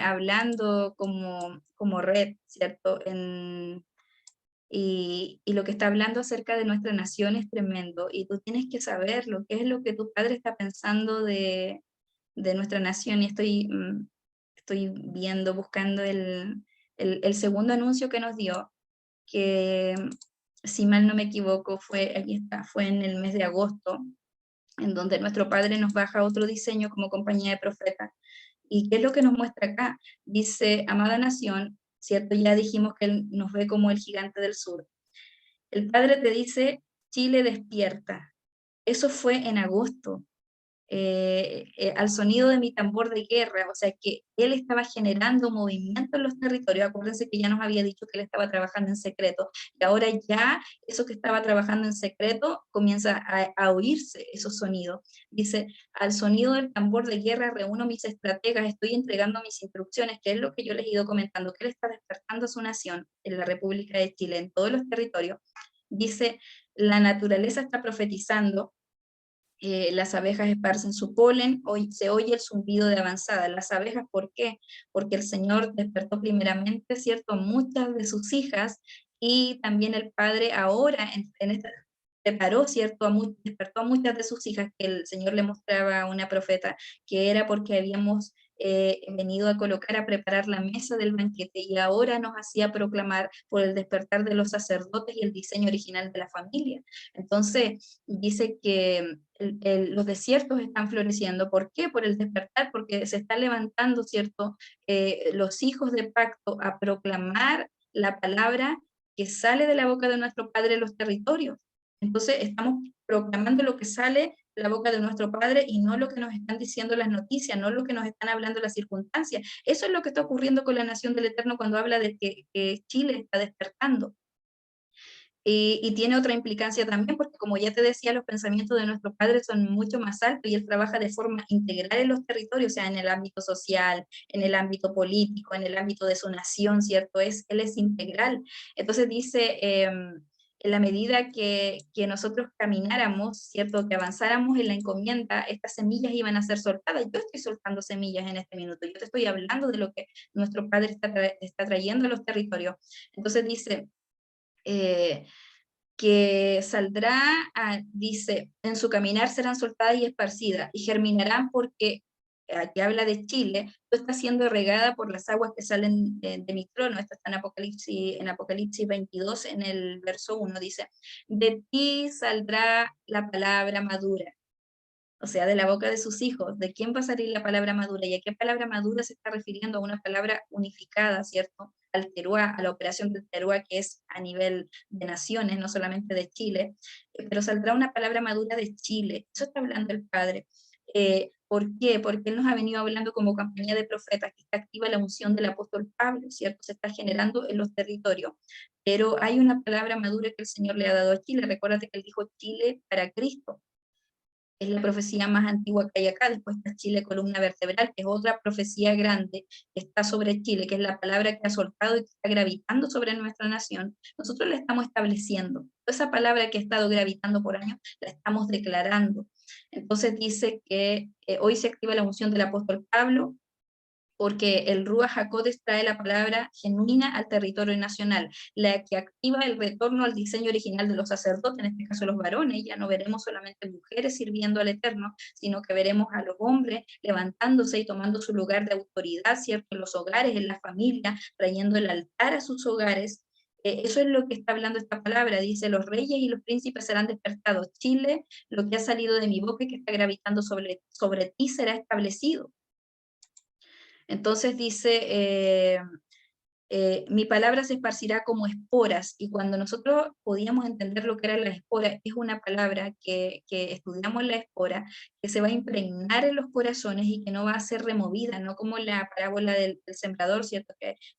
hablando como red, ¿cierto? Y lo que está hablando acerca de nuestra nación es tremendo, y tú tienes que saberlo, qué es lo que tu Padre está pensando de nuestra nación, y estoy viendo, buscando el segundo anuncio que nos dio, que si mal no me equivoco, aquí está, fue en el mes de agosto, en donde nuestro Padre nos baja otro diseño como compañía de profetas. ¿Y qué es lo que nos muestra acá? Dice, amada nación, ¿cierto? Ya dijimos que Él nos ve como el gigante del sur. El Padre te dice, Chile despierta. Eso fue en agosto, al sonido de mi tambor de guerra, o sea que él estaba generando movimiento en los territorios. Acuérdense que ya nos había dicho que él estaba trabajando en secreto, y ahora ya eso que estaba trabajando en secreto comienza a oírse esos sonidos. Dice, al sonido del tambor de guerra reúno mis estrategas, estoy entregando mis instrucciones, que es lo que yo les he ido comentando, que él está despertando a su nación en la República de Chile, en todos los territorios. Dice, la naturaleza está profetizando, las abejas esparcen su polen, hoy se oye el zumbido de avanzada. Las abejas, ¿por qué? Porque el Señor despertó primeramente, ¿cierto?, muchas de sus hijas, y también el Padre ahora en esta preparó, ¿cierto?, despertó a muchas de sus hijas, que el Señor le mostraba a una profeta, que era porque habíamos venido a colocar, a preparar la mesa del banquete, y ahora nos hacía proclamar por el despertar de los sacerdotes y el diseño original de la familia. Entonces, dice que los desiertos están floreciendo. ¿Por qué? Por el despertar, porque se están levantando, ¿cierto?, los hijos de pacto a proclamar la palabra que sale de la boca de nuestro Padre en los territorios. Entonces estamos proclamando lo que sale de la boca de nuestro Padre, y no lo que nos están diciendo las noticias, no lo que nos están hablando las circunstancias. Eso es lo que está ocurriendo con la nación del Eterno cuando habla de que Chile está despertando. Y tiene otra implicancia también, porque como ya te decía, los pensamientos de nuestro Padre son mucho más altos, y Él trabaja de forma integral en los territorios, o sea, en el ámbito social, en el ámbito político, en el ámbito de su nación, ¿cierto? Él es integral. Entonces dice, en la medida que nosotros camináramos, ¿cierto? Que avanzáramos en la encomienda, estas semillas iban a ser soltadas. Yo estoy soltando semillas en este minuto, yo te estoy hablando de lo que nuestro Padre está trayendo a los territorios. Entonces dice, eh, que saldrá, dice, en su caminar serán soltadas y esparcidas, y germinarán porque, aquí habla de Chile, tú estás siendo regada por las aguas que salen de mi trono. Esto está en Apocalipsis 22, en el verso 1, dice, de ti saldrá la palabra madura, o sea, de la boca de sus hijos. ¿De quién va a salir la palabra madura? ¿Y a qué palabra madura se está refiriendo? A una palabra unificada, ¿cierto? Al teruá, a la operación del teruá, que es a nivel de naciones, no solamente de Chile, pero saldrá una palabra madura de Chile. Eso está hablando el Padre. ¿Por qué? Porque Él nos ha venido hablando como compañía de profetas, que está activa la unción del apóstol Pablo, ¿cierto? Se está generando en los territorios. Pero hay una palabra madura que el Señor le ha dado a Chile. Recuérdate que Él dijo Chile para Cristo. Es la profecía más antigua que hay acá. Después está Chile, columna vertebral, que es otra profecía grande que está sobre Chile, que es la palabra que ha soltado y que está gravitando sobre nuestra nación. Nosotros la estamos estableciendo. Esa palabra que ha estado gravitando por años, la estamos declarando. Entonces dice que hoy se activa la unción del apóstol Pablo, porque el Ruach HaKodesh trae la palabra genuina al territorio nacional, la que activa el retorno al diseño original de los sacerdotes, en este caso los varones. Ya no veremos solamente mujeres sirviendo al Eterno, sino que veremos a los hombres levantándose y tomando su lugar de autoridad, ¿cierto? En los hogares, en la familia, trayendo el altar a sus hogares. Eso es lo que está hablando esta palabra. Dice, los reyes y los príncipes serán despertados. Chile, lo que ha salido de mi boca y que está gravitando sobre ti será establecido. Entonces dice, mi palabra se esparcirá como esporas, y cuando nosotros podíamos entender lo que era la espora, es una palabra que estudiamos la espora, que se va a impregnar en los corazones y que no va a ser removida, no como la parábola del sembrador, ¿cierto?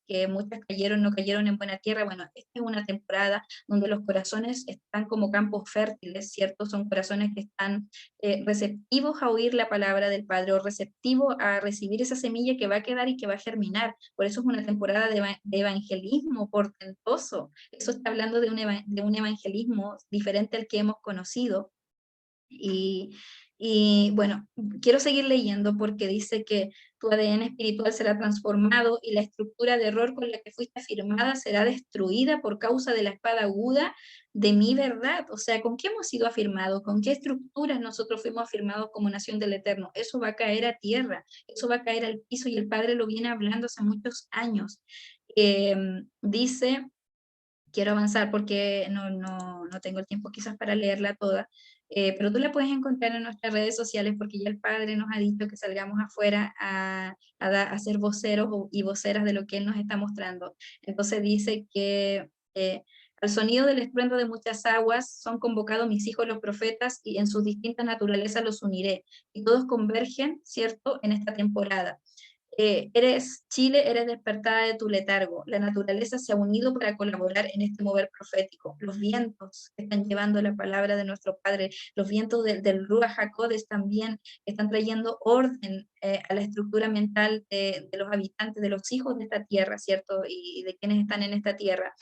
Que muchas cayeron, no cayeron en buena tierra. Bueno, esta es una temporada donde los corazones están como campos fértiles, ¿cierto? Son corazones que están receptivos a oír la palabra del Padre, o receptivos a recibir esa semilla que va a quedar y que va a germinar. Por eso es una temporada de evangelismo portentoso. Eso está hablando de un evangelismo diferente al que hemos conocido. Y bueno, quiero seguir leyendo porque dice que tu ADN espiritual será transformado y la estructura de error con la que fuiste afirmada será destruida por causa de la espada aguda de mi verdad. O sea, ¿con qué hemos sido afirmados? ¿Con qué estructuras nosotros fuimos afirmados como nación del Eterno? Eso va a caer a tierra, eso va a caer al piso, y el Padre lo viene hablando hace muchos años. Dice, quiero avanzar porque no tengo el tiempo quizás para leerla toda, pero tú la puedes encontrar en nuestras redes sociales, porque ya el Padre nos ha dicho que salgamos afuera a ser voceros y voceras de lo que Él nos está mostrando. Entonces dice que al sonido del estruendo de muchas aguas son convocados mis hijos los profetas, y en sus distintas naturalezas los uniré, y todos convergen, ¿cierto?, en esta temporada. Eres Chile, eres despertada de tu letargo. La naturaleza se ha unido para colaborar en este mover profético. Los vientos que están llevando la palabra de nuestro Padre, los vientos del Ruach HaKodesh también están trayendo orden a la estructura mental de los habitantes, de los hijos de esta tierra, ¿cierto? Y de quienes están en esta tierra.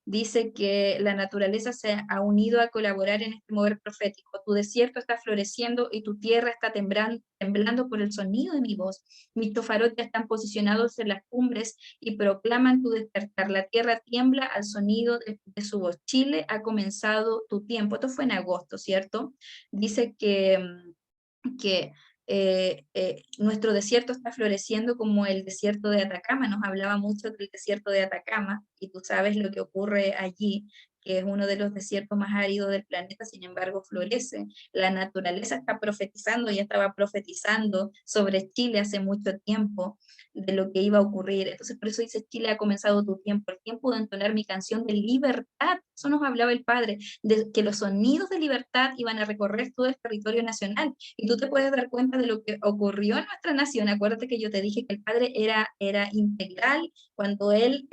Dice que la naturaleza se ha unido a colaborar en este mover profético. Tu desierto está floreciendo y tu tierra está temblando por el sonido de mi voz. Mis tofarot ya están posicionados en las cumbres y proclaman tu despertar. La tierra tiembla al sonido de su voz. Chile, ha comenzado tu tiempo. Esto fue en agosto, ¿cierto? Dice que nuestro desierto está floreciendo como el desierto de Atacama. Nos hablaba mucho del desierto de Atacama, y tú sabes lo que ocurre allí, que es uno de los desiertos más áridos del planeta. Sin embargo, florece. La naturaleza está profetizando, ya estaba profetizando sobre Chile hace mucho tiempo, de lo que iba a ocurrir. Entonces, por eso dice, Chile, ha comenzado tu tiempo, el tiempo de entonar mi canción de libertad. Eso nos hablaba el Padre, de que los sonidos de libertad iban a recorrer todo el territorio nacional, y tú te puedes dar cuenta de lo que ocurrió en nuestra nación. Acuérdate que yo te dije que el Padre era integral cuando Él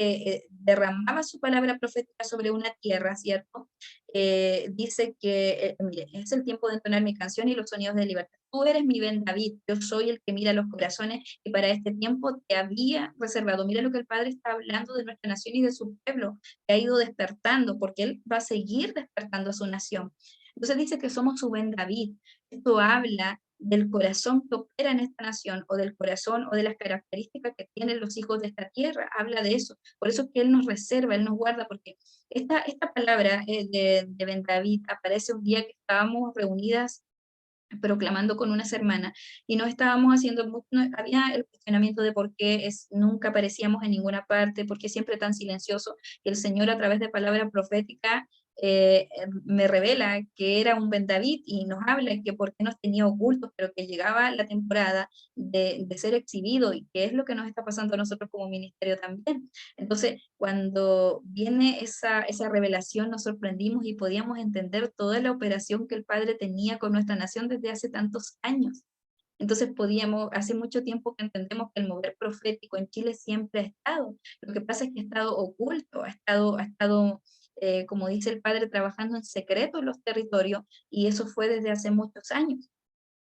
derramaba su palabra profética sobre una tierra, ¿cierto? dice que, mire, es el tiempo de entonar mi canción y los sonidos de libertad. Tú eres mi Ben David, yo soy el que mira los corazones y para este tiempo te había reservado. Mira lo que el Padre está hablando de nuestra nación y de su pueblo, que ha ido despertando, porque Él va a seguir despertando a su nación. Entonces dice que somos su Ben David. Esto habla del corazón que opera en esta nación, o del corazón, o de las características que tienen los hijos de esta tierra, habla de eso. Por eso es que Él nos reserva, Él nos guarda, porque esta palabra de Ben David aparece un día que estábamos reunidas proclamando con unas hermanas y no estábamos haciendo, había el cuestionamiento de por qué nunca aparecíamos en ninguna parte, por qué siempre tan silencioso, y el Señor a través de palabra profética me revela que era un Ben David y nos habla que por qué nos tenía ocultos, pero que llegaba la temporada de ser exhibido y que es lo que nos está pasando a nosotros como ministerio también. Entonces, cuando viene esa revelación, nos sorprendimos y podíamos entender toda la operación que el Padre tenía con nuestra nación desde hace tantos años. Entonces hace mucho tiempo que entendemos que el mover profético en Chile siempre ha estado. Lo que pasa es que ha estado oculto, ha estado, como dice el Padre, trabajando en secreto en los territorios, y eso fue desde hace muchos años.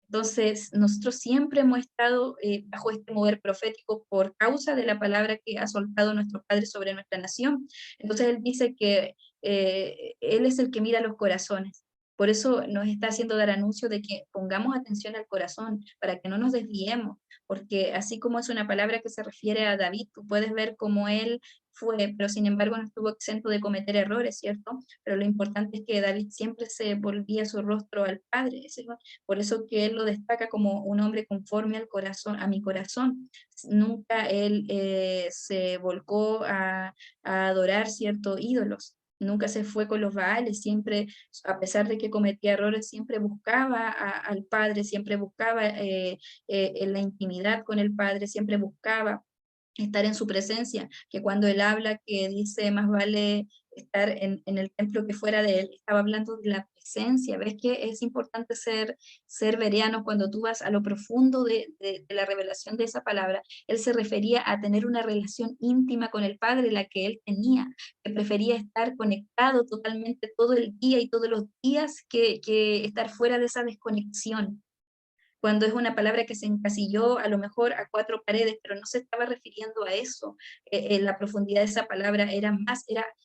Entonces, nosotros siempre hemos estado bajo este mover profético por causa de la palabra que ha soltado nuestro Padre sobre nuestra nación. Entonces, Él dice que Él es el que mira los corazones. Por eso nos está haciendo dar anuncio de que pongamos atención al corazón, para que no nos desviemos, porque así como es una palabra que se refiere a David, tú puedes ver cómo él fue, pero sin embargo no estuvo exento de cometer errores, ¿cierto? Pero lo importante es que David siempre se volvía su rostro al Padre, ¿cierto? Por eso que él lo destaca como un hombre conforme al corazón, a mi corazón. Nunca él se volcó a adorar ciertos ídolos. Nunca se fue con los Baales, siempre, a pesar de que cometía errores, siempre buscaba al Padre, siempre buscaba en la intimidad con el Padre, siempre buscaba estar en su presencia, que cuando él habla, que dice más vale estar en el templo que fuera de él, estaba hablando de la presencia. ¿Ves que es importante ser bereano cuando tú vas a lo profundo de la revelación de esa palabra? Él se refería a tener una relación íntima con el Padre, la que él tenía, que prefería estar conectado totalmente todo el día y todos los días que estar fuera de esa desconexión, cuando es una palabra que se encasilló a lo mejor a cuatro paredes, pero no se estaba refiriendo a eso. La profundidad de esa palabra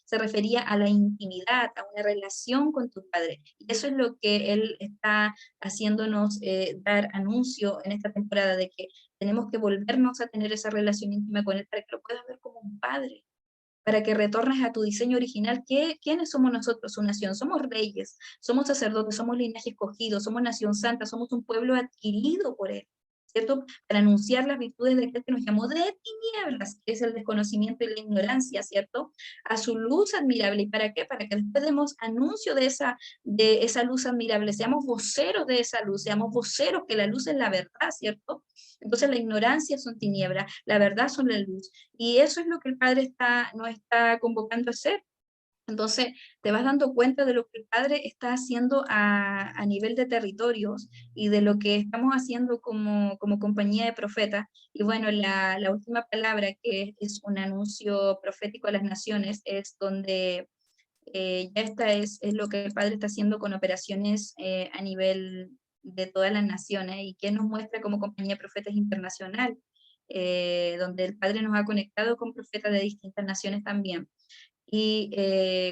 se refería a la intimidad, a una relación con tu Padre. Y eso es lo que Él está haciéndonos dar anuncio en esta temporada, de que tenemos que volvernos a tener esa relación íntima con Él para que lo puedas ver como un Padre, para que retornes a tu diseño original. ¿Quiénes somos nosotros, su nación? Somos reyes, somos sacerdotes, somos linaje escogido, somos nación santa, somos un pueblo adquirido por Él, ¿cierto? Para anunciar las virtudes de aquel que nos llamó de tinieblas, que es el desconocimiento y la ignorancia, ¿cierto? A su luz admirable. ¿Y para qué? Para que después demos anuncio de esa luz admirable, seamos voceros de esa luz, seamos voceros que la luz es la verdad, ¿cierto? Entonces la ignorancia son tinieblas, la verdad son la luz. Y eso es lo que el Padre nos está convocando a hacer. Entonces, te vas dando cuenta de lo que el Padre está haciendo a nivel de territorios y de lo que estamos haciendo como compañía de profetas. Y bueno, la última palabra, que es un anuncio profético a las naciones, es donde ya es lo que el Padre está haciendo con operaciones a nivel de todas las naciones, y que nos muestra como compañía de profetas internacional, donde el Padre nos ha conectado con profetas de distintas naciones también. Y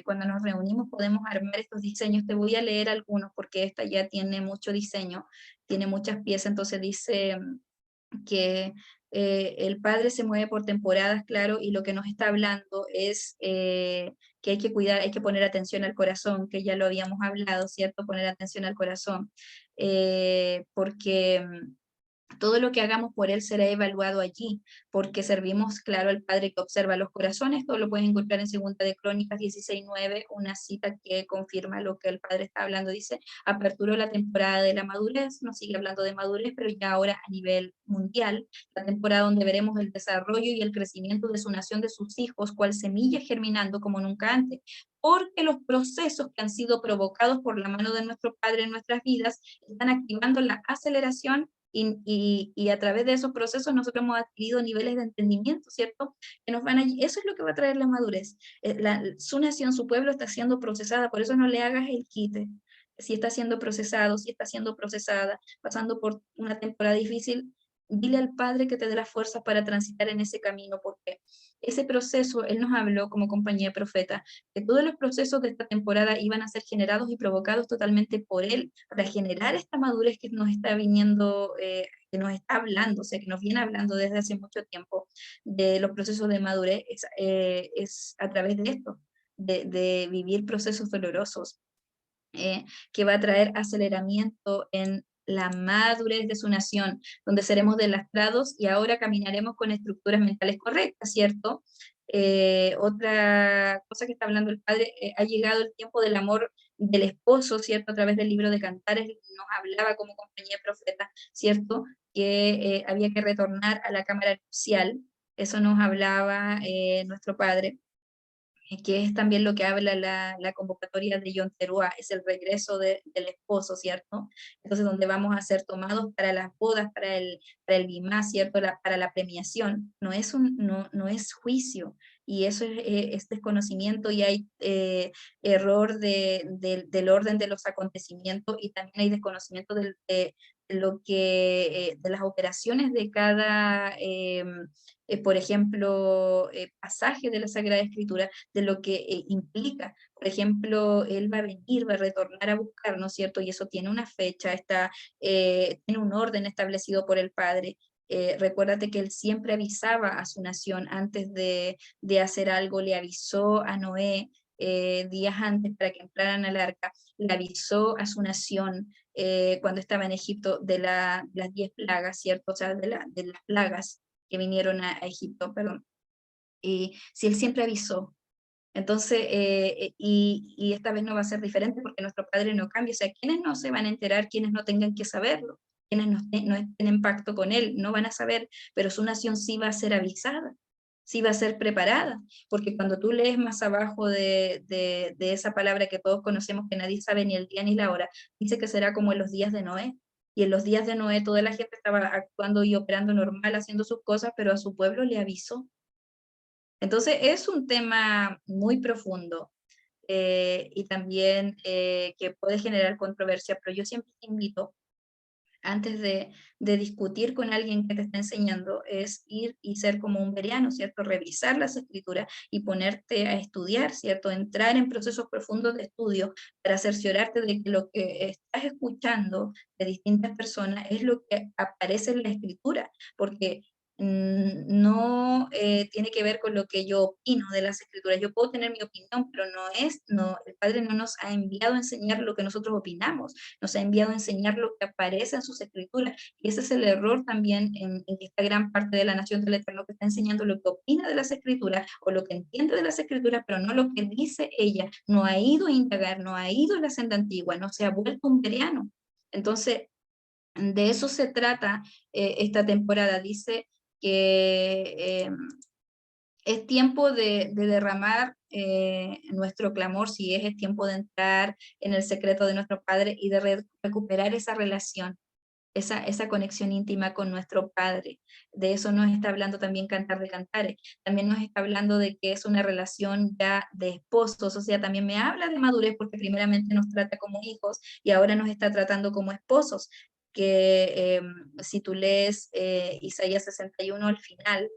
cuando nos reunimos podemos armar estos diseños. Te voy a leer algunos porque esta ya tiene mucho diseño, tiene muchas piezas. Entonces dice que el Padre se mueve por temporadas, claro, y lo que nos está hablando es que hay que cuidar, hay que poner atención al corazón, que ya lo habíamos hablado, ¿cierto? Poner atención al corazón, porque todo lo que hagamos por Él será evaluado allí, porque servimos, claro, al Padre que observa los corazones. Todo lo pueden encontrar en Segunda de Crónicas 16:9, una cita que confirma lo que el Padre está hablando. Dice: aperturó la temporada de la madurez, no sigue hablando de madurez, pero ya ahora a nivel mundial, la temporada donde veremos el desarrollo y el crecimiento de su nación, de sus hijos, cual semilla germinando como nunca antes, porque los procesos que han sido provocados por la mano de nuestro Padre en nuestras vidas están activando la aceleración y a través de esos procesos nosotros hemos adquirido niveles de entendimiento, ¿cierto? Que nos van a, eso es lo que va a traer la madurez. Su nación, su pueblo está siendo procesada, por eso no le hagas el quite. Si está siendo procesado, si está siendo procesada, pasando por una temporada difícil, dile al Padre que te dé las fuerzas para transitar en ese camino, porque ese proceso, Él nos habló como compañía profeta, que todos los procesos de esta temporada iban a ser generados y provocados totalmente por Él, para generar esta madurez que nos está viniendo, que nos está hablando, o sea, que nos viene hablando desde hace mucho tiempo, de los procesos de madurez, es a través de esto, de vivir procesos dolorosos, que va a traer aceleramiento en la madurez de su nación, donde seremos delastrados y ahora caminaremos con estructuras mentales correctas, ¿cierto? Otra cosa que está hablando el Padre, ha llegado el tiempo del amor del esposo, ¿cierto? A través del libro de Cantares nos hablaba como compañía profeta, ¿cierto? Que había que retornar a la cámara nupcial, eso nos hablaba nuestro Padre, que es también lo que habla la convocatoria de John Teruá, es el regreso del esposo, ¿cierto? Entonces, donde vamos a ser tomados para las bodas, para el bimá, ¿cierto? Para la premiación, no es juicio, y eso es desconocimiento, y hay error del orden de los acontecimientos, y también hay desconocimiento de lo que, de las operaciones de cada, por ejemplo, pasaje de la Sagrada Escritura, de lo que implica. Por ejemplo, Él va a venir, va a retornar a buscar, ¿no es cierto? Y eso tiene una fecha, tiene un orden establecido por el Padre. Recuérdate que Él siempre avisaba a su nación antes de hacer algo, le avisó a Noé días antes para que entraran al arca, le avisó a su nación cuando estaba en Egipto de las 10 plagas, ¿cierto? O sea, de las plagas que vinieron a Egipto, perdón. Y si Él siempre avisó, entonces, y esta vez no va a ser diferente porque nuestro Padre no cambia. O sea, quienes no se van a enterar, quienes no tengan que saberlo, quienes no estén en pacto con Él, no van a saber, pero su nación sí va a ser avisada, sí va a ser preparada, porque cuando tú lees más abajo de esa palabra que todos conocemos, que nadie sabe ni el día ni la hora, dice que será como en los días de Noé. Y en los días de Noé toda la gente estaba actuando y operando normal, haciendo sus cosas, pero a su pueblo le avisó. Entonces es un tema muy profundo, y también que puede generar controversia, pero yo siempre te invito, antes de discutir con alguien que te está enseñando, es ir y ser como un bereano, ¿cierto? Revisar las escrituras y ponerte a estudiar, ¿cierto? Entrar en procesos profundos de estudio para cerciorarte de que lo que estás escuchando de distintas personas es lo que aparece en la escritura, porque no tiene que ver con lo que yo opino de las escrituras. Yo puedo tener mi opinión, pero el Padre no nos ha enviado a enseñar lo que nosotros opinamos, nos ha enviado a enseñar lo que aparece en sus escrituras. Y ese es el error también en esta gran parte de la nación del Eterno, que está enseñando lo que opina de las escrituras o lo que entiende de las escrituras, pero no lo que dice ella. No ha ido a indagar, no ha ido a la senda antigua, no se ha vuelto un bereano. Entonces, de eso se trata esta temporada. Dice que es tiempo de derramar nuestro clamor, si es tiempo de entrar en el secreto de nuestro Padre y de recuperar esa relación, esa conexión íntima con nuestro Padre. De eso nos está hablando también Cantar de Cantares. También nos está hablando de que es una relación ya de esposos, o sea, también me habla de madurez porque primeramente nos trata como hijos y ahora nos está tratando como esposos, que si tú lees Isaías 61 al final,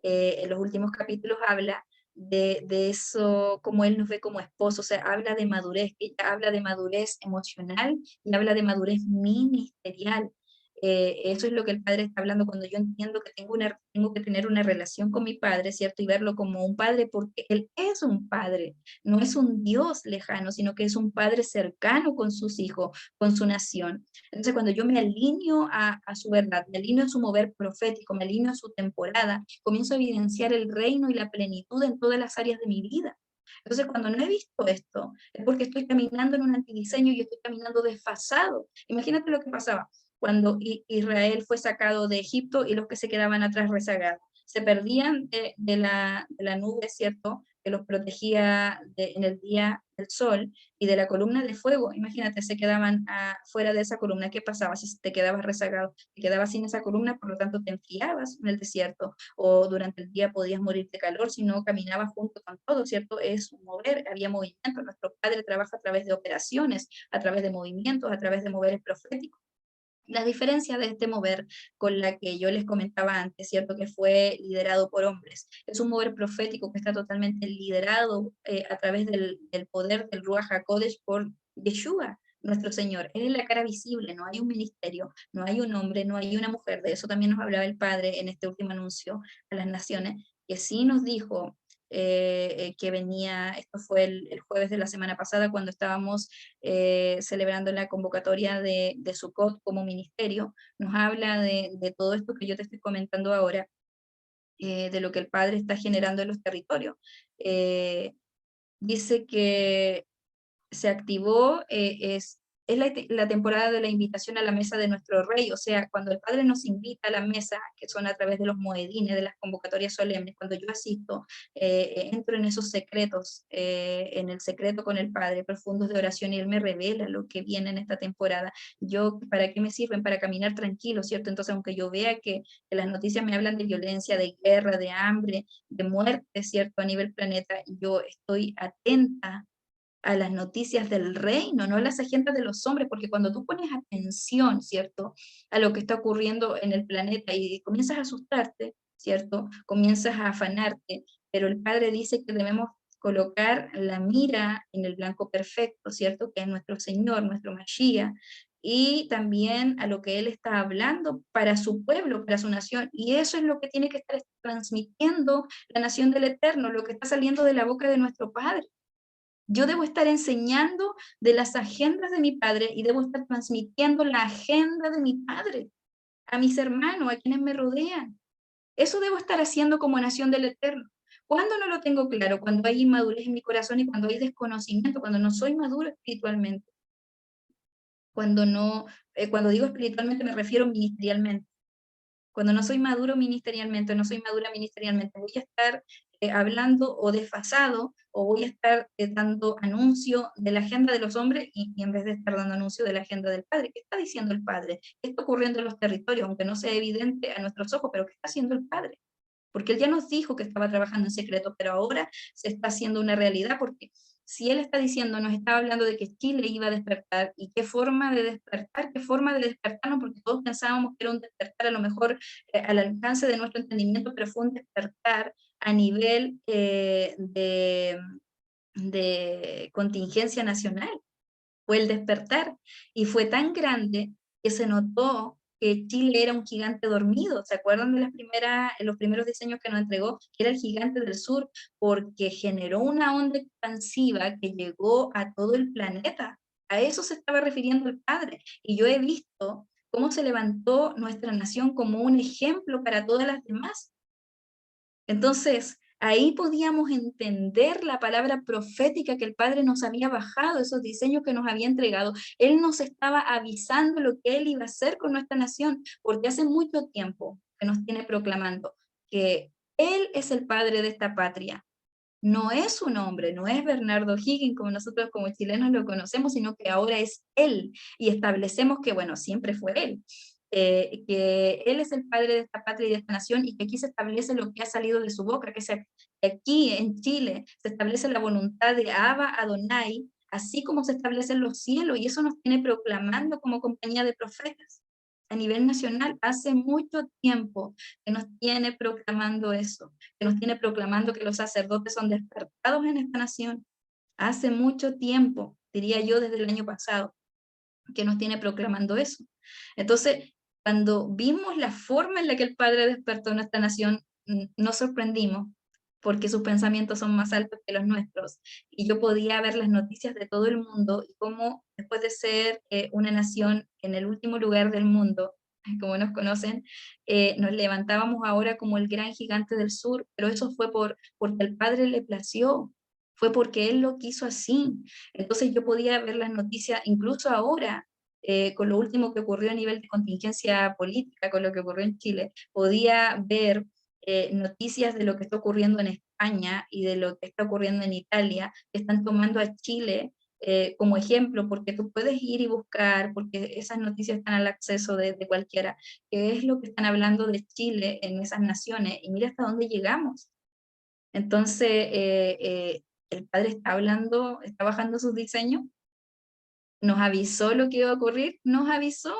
en los últimos capítulos habla de eso, como Él nos ve como esposos, o sea, habla de madurez, habla de madurez emocional y habla de madurez ministerial. Eso es lo que el Padre está hablando cuando yo entiendo que tengo que tener una relación con mi Padre, ¿cierto? Y verlo como un Padre, porque Él es un Padre, no es un Dios lejano, sino que es un Padre cercano con sus hijos, con su nación. Entonces, cuando yo me alineo a su verdad, me alineo a su mover profético, me alineo a su temporada, comienzo a evidenciar el reino y la plenitud en todas las áreas de mi vida. Entonces, cuando no he visto esto, es porque estoy caminando en un antidiseño y estoy caminando desfasado. Imagínate lo que pasaba cuando Israel fue sacado de Egipto y los que se quedaban atrás rezagados. Se perdían de la nube, ¿cierto? que los protegía en el día del sol, y de la columna de fuego. Imagínate, se quedaban fuera de esa columna. ¿Qué pasaba si te quedabas rezagado? Te quedabas sin esa columna, por lo tanto te enfriabas en el desierto, o durante el día podías morir de calor si no caminabas junto con todo, ¿cierto? Es un mover, había movimiento. Nuestro Padre trabaja a través de operaciones, a través de movimientos, a través de moveres proféticos. La diferencia de este mover con la que yo les comentaba antes, ¿cierto? Que fue liderado por hombres. Es un mover profético que está totalmente liderado a través del poder del Ruach HaKodesh por Yeshua, nuestro Señor. Él es la cara visible, no hay un ministerio, no hay un hombre, no hay una mujer. De eso también nos hablaba el Padre en este último anuncio a las naciones, que sí nos dijo que venía, esto fue el jueves de la semana pasada, cuando estábamos celebrando la convocatoria de Sukkot como ministerio. Nos habla de todo esto que yo te estoy comentando ahora, de lo que el Padre está generando en los territorios. Dice que se activó, es la temporada de la invitación a la mesa de nuestro rey. O sea, cuando el Padre nos invita a la mesa, que son a través de los moedines, de las convocatorias solemnes, cuando yo asisto, entro en esos secretos, en el secreto con el Padre, profundos de oración, y Él me revela lo que viene en esta temporada. Yo, ¿para qué me sirven? Para caminar tranquilo, ¿cierto? Entonces, aunque yo vea que las noticias me hablan de violencia, de guerra, de hambre, de muerte, ¿cierto? A nivel planeta, yo estoy atenta a las noticias del reino, no a las agendas de los hombres, porque cuando tú pones atención, ¿cierto?, a lo que está ocurriendo en el planeta y comienzas a asustarte, ¿cierto?, comienzas a afanarte, pero el Padre dice que debemos colocar la mira en el blanco perfecto, ¿cierto?, que es nuestro Señor, nuestro Mashiach, y también a lo que Él está hablando para su pueblo, para su nación, y eso es lo que tiene que estar transmitiendo la nación del Eterno, lo que está saliendo de la boca de nuestro Padre. Yo debo estar enseñando de las agendas de mi Padre y debo estar transmitiendo la agenda de mi Padre a mis hermanos, a quienes me rodean. Eso debo estar haciendo como nación del Eterno. ¿Cuándo no lo tengo claro? Cuando hay inmadurez en mi corazón y cuando hay desconocimiento, cuando no soy maduro espiritualmente. Cuando no, cuando digo espiritualmente me refiero ministerialmente. Cuando no soy maduro ministerialmente, no soy madura ministerialmente, voy a estar hablando o desfasado, o voy a estar dando anuncio de la agenda de los hombres y en vez de estar dando anuncio de la agenda del Padre. ¿Qué está diciendo el Padre? ¿Qué está ocurriendo en los territorios? Aunque no sea evidente a nuestros ojos, pero ¿qué está haciendo el Padre? Porque Él ya nos dijo que estaba trabajando en secreto, pero ahora se está haciendo una realidad, porque si Él está diciendo, nos estaba hablando de que Chile iba a despertar, y qué forma de despertarnos, porque todos pensábamos que era un despertar a lo mejor al alcance de nuestro entendimiento, pero fue un despertar a nivel de contingencia nacional. Fue el despertar, y fue tan grande que se notó que Chile era un gigante dormido. ¿Se acuerdan de los primeros diseños que nos entregó? Que era el gigante del sur, porque generó una onda expansiva que llegó a todo el planeta. A eso se estaba refiriendo el Padre. Y yo he visto cómo se levantó nuestra nación como un ejemplo para todas las demás. Entonces, ahí podíamos entender la palabra profética que el Padre nos había bajado, esos diseños que nos había entregado. Él nos estaba avisando lo que Él iba a hacer con nuestra nación, porque hace mucho tiempo que nos tiene proclamando que Él es el Padre de esta patria. No es un hombre, no es Bernardo Higgins como nosotros como chilenos lo conocemos, sino que ahora es Él, y establecemos que, bueno, siempre fue Él, que Él es el Padre de esta patria y de esta nación, y que aquí se establece lo que ha salido de su boca, que aquí en Chile se establece la voluntad de Abba Adonai, así como se establecen los cielos, y eso nos tiene proclamando como compañía de profetas a nivel nacional. Hace mucho tiempo que nos tiene proclamando eso, que nos tiene proclamando que los sacerdotes son despertados en esta nación. Hace mucho tiempo, diría yo desde el año pasado, que nos tiene proclamando eso. Entonces, cuando vimos la forma en la que el Padre despertó nuestra nación, nos sorprendimos, porque sus pensamientos son más altos que los nuestros. Y yo podía ver las noticias de todo el mundo y cómo después de ser una nación en el último lugar del mundo, como nos conocen, nos levantábamos ahora como el gran gigante del sur, pero eso fue porque el Padre le plació, fue porque Él lo quiso así. Entonces yo podía ver las noticias, incluso ahora, con lo último que ocurrió a nivel de contingencia política, con lo que ocurrió en Chile, podía ver noticias de lo que está ocurriendo en España y de lo que está ocurriendo en Italia, que están tomando a Chile como ejemplo, porque tú puedes ir y buscar, porque esas noticias están al acceso de cualquiera, qué es lo que están hablando de Chile en esas naciones, y mira hasta dónde llegamos. Entonces, el padre está hablando, está bajando sus diseños, nos avisó lo que iba a ocurrir, nos avisó,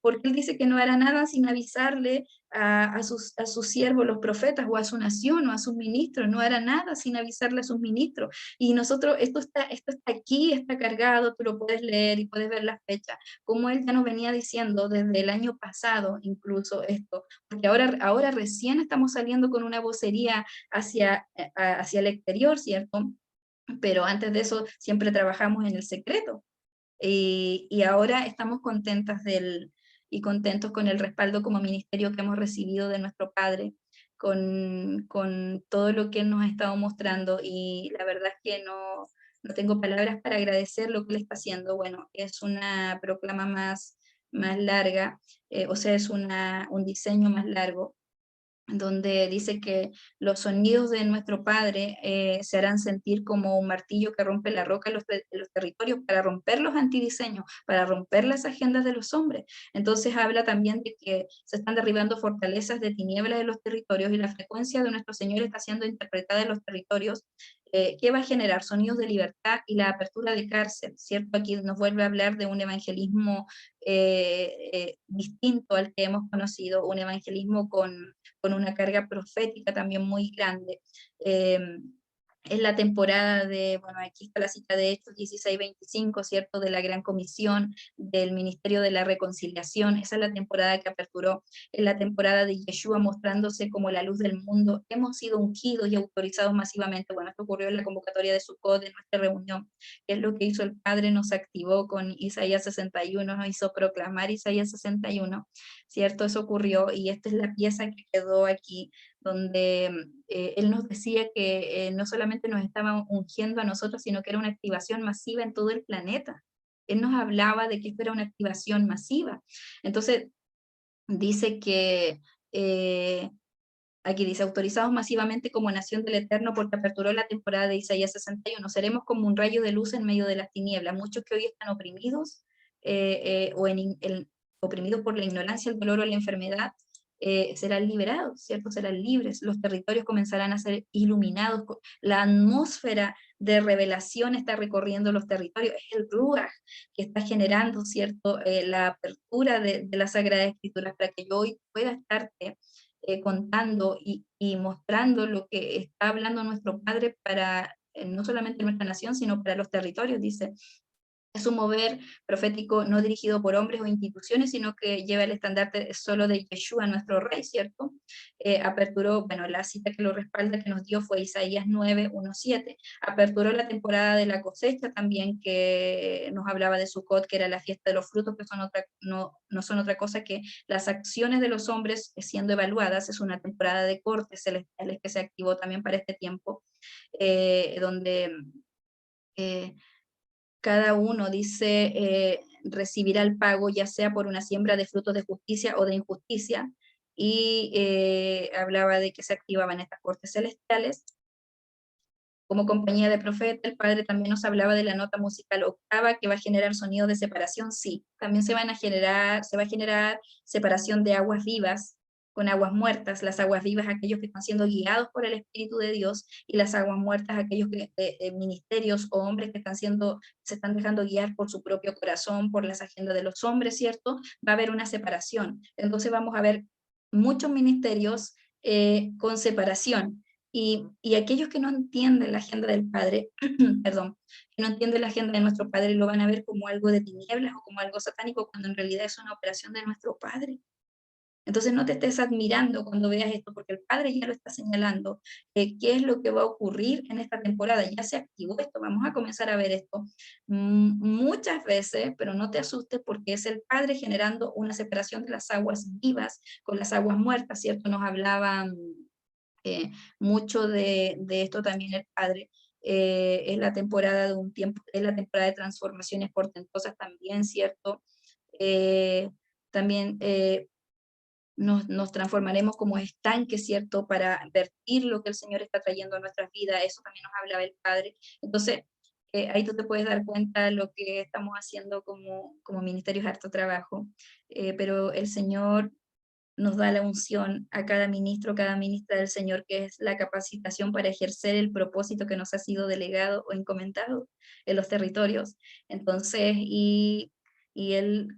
porque él dice que no hará nada sin avisarle a sus siervos, los profetas, o a su nación, o a sus ministros, no hará nada sin avisarle a sus ministros. Y nosotros, esto está aquí, está cargado, tú lo puedes leer y puedes ver la fecha, como él ya nos venía diciendo desde el año pasado, incluso esto, porque ahora recién estamos saliendo con una vocería hacia el exterior, ¿cierto? Pero antes de eso siempre trabajamos en el secreto. Y ahora estamos y contentos con el respaldo como ministerio que hemos recibido de nuestro Padre, con todo lo que Él nos ha estado mostrando, y la verdad es que no tengo palabras para agradecer lo que Él está haciendo. Bueno, es una proclama más larga, o sea, es un diseño más largo, donde dice que los sonidos de nuestro Padre se harán sentir como un martillo que rompe la roca en los territorios, para romper los antidiseños, para romper las agendas de los hombres. Entonces habla también de que se están derribando fortalezas de tinieblas de los territorios, y la frecuencia de nuestro Señor está siendo interpretada en los territorios, que va a generar sonidos de libertad y la apertura de cárcel, ¿cierto? Aquí nos vuelve a hablar de un evangelismo distinto al que hemos conocido, un evangelismo con una carga profética también muy grande. Es la temporada bueno, aquí está la cita de Hechos 16:25, ¿cierto? De la Gran Comisión, del Ministerio de la Reconciliación. Esa es la temporada que aperturó, es la temporada de Yeshua mostrándose como la luz del mundo. Hemos sido ungidos y autorizados masivamente. Bueno, esto ocurrió en la convocatoria de Sukkot, de nuestra reunión, que es lo que hizo el Padre, nos activó con Isaías 61, nos hizo proclamar Isaías 61, ¿cierto? Eso ocurrió, y esta es la pieza que quedó aquí, donde él nos decía que no solamente nos estaba ungiendo a nosotros, sino que era una activación masiva en todo el planeta. Él nos hablaba de que esto era una activación masiva. Entonces, dice que, aquí dice, autorizados masivamente como nación del Eterno, porque aperturó la temporada de Isaías 61, seremos como un rayo de luz en medio de las tinieblas. Muchos que hoy están oprimidos, oprimidos por la ignorancia, el dolor o la enfermedad, serán liberados, ¿cierto? Serán libres, los territorios comenzarán a ser iluminados, la atmósfera de revelación está recorriendo los territorios, es el Ruach que está generando, ¿cierto? La apertura de la Sagrada Escritura, para que yo hoy pueda estarte contando y mostrando lo que está hablando nuestro Padre para no solamente nuestra nación, sino para los territorios. Dice, es un mover profético no dirigido por hombres o instituciones, sino que lleva el estandarte solo de Yeshua, nuestro Rey, ¿cierto? Aperturó, bueno, la cita que lo respalda, que nos dio, fue Isaías 9:1-7. Aperturó la temporada de la cosecha también, que nos hablaba de Sukkot, que era la fiesta de los frutos, que no son otra cosa que las acciones de los hombres siendo evaluadas. Es una temporada de cortes celestiales que se activó también para este tiempo, donde eh, cada uno, dice, recibirá el pago, ya sea por una siembra de frutos de justicia o de injusticia, y hablaba de que se activaban estas cortes celestiales. Como compañía de profeta, el Padre también nos hablaba de la nota musical octava, que va a generar sonidos de separación. Sí, también se va a generar separación de aguas vivas con aguas muertas. Las aguas vivas, aquellos que están siendo guiados por el Espíritu de Dios, y las aguas muertas, aquellos ministerios o hombres que se están dejando guiar por su propio corazón, por las agendas de los hombres, ¿cierto? Va a haber una separación. Entonces vamos a ver muchos ministerios con separación. Y aquellos que no entienden la agenda del Padre, perdón, que no entienden la agenda de nuestro Padre, lo van a ver como algo de tinieblas o como algo satánico, cuando en realidad es una operación de nuestro Padre. Entonces no te estés admirando cuando veas esto, porque el Padre ya lo está señalando, qué es lo que va a ocurrir en esta temporada. Ya se activó esto, vamos a comenzar a ver esto muchas veces, pero no te asustes, porque es el Padre generando una separación de las aguas vivas con las aguas muertas, ¿cierto? Nos hablaba mucho de esto también el Padre. Es la temporada de un tiempo, es la temporada de transformaciones portentosas también, ¿cierto? También nos transformaremos como estanques, ¿cierto? Para vertir lo que el Señor está trayendo a nuestras vidas, eso también nos hablaba el Padre. Entonces, ahí tú te puedes dar cuenta de lo que estamos haciendo como ministerio es harto trabajo, pero el Señor nos da la unción a cada ministro, cada ministra del Señor, que es la capacitación para ejercer el propósito que nos ha sido delegado o encomendado en los territorios. Entonces, y Él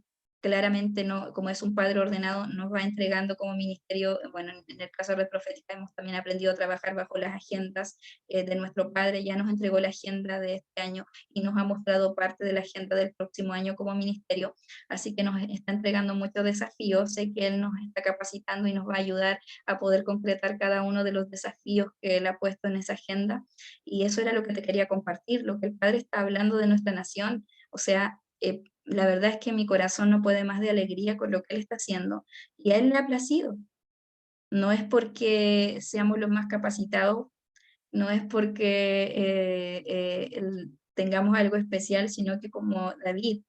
claramente, no, como es un Padre ordenado, nos va entregando como ministerio, bueno, en el caso de Red Profética hemos también aprendido a trabajar bajo las agendas de nuestro Padre, ya nos entregó la agenda de este año y nos ha mostrado parte de la agenda del próximo año como ministerio. Así que nos está entregando muchos desafíos, sé que Él nos está capacitando y nos va a ayudar a poder concretar cada uno de los desafíos que Él ha puesto en esa agenda, y eso era lo que te quería compartir, lo que el Padre está hablando de nuestra nación, o sea, la verdad es que mi corazón no puede más de alegría con lo que Él está haciendo, y a Él le ha placido, no es porque seamos los más capacitados, no es porque tengamos algo especial, sino que como David,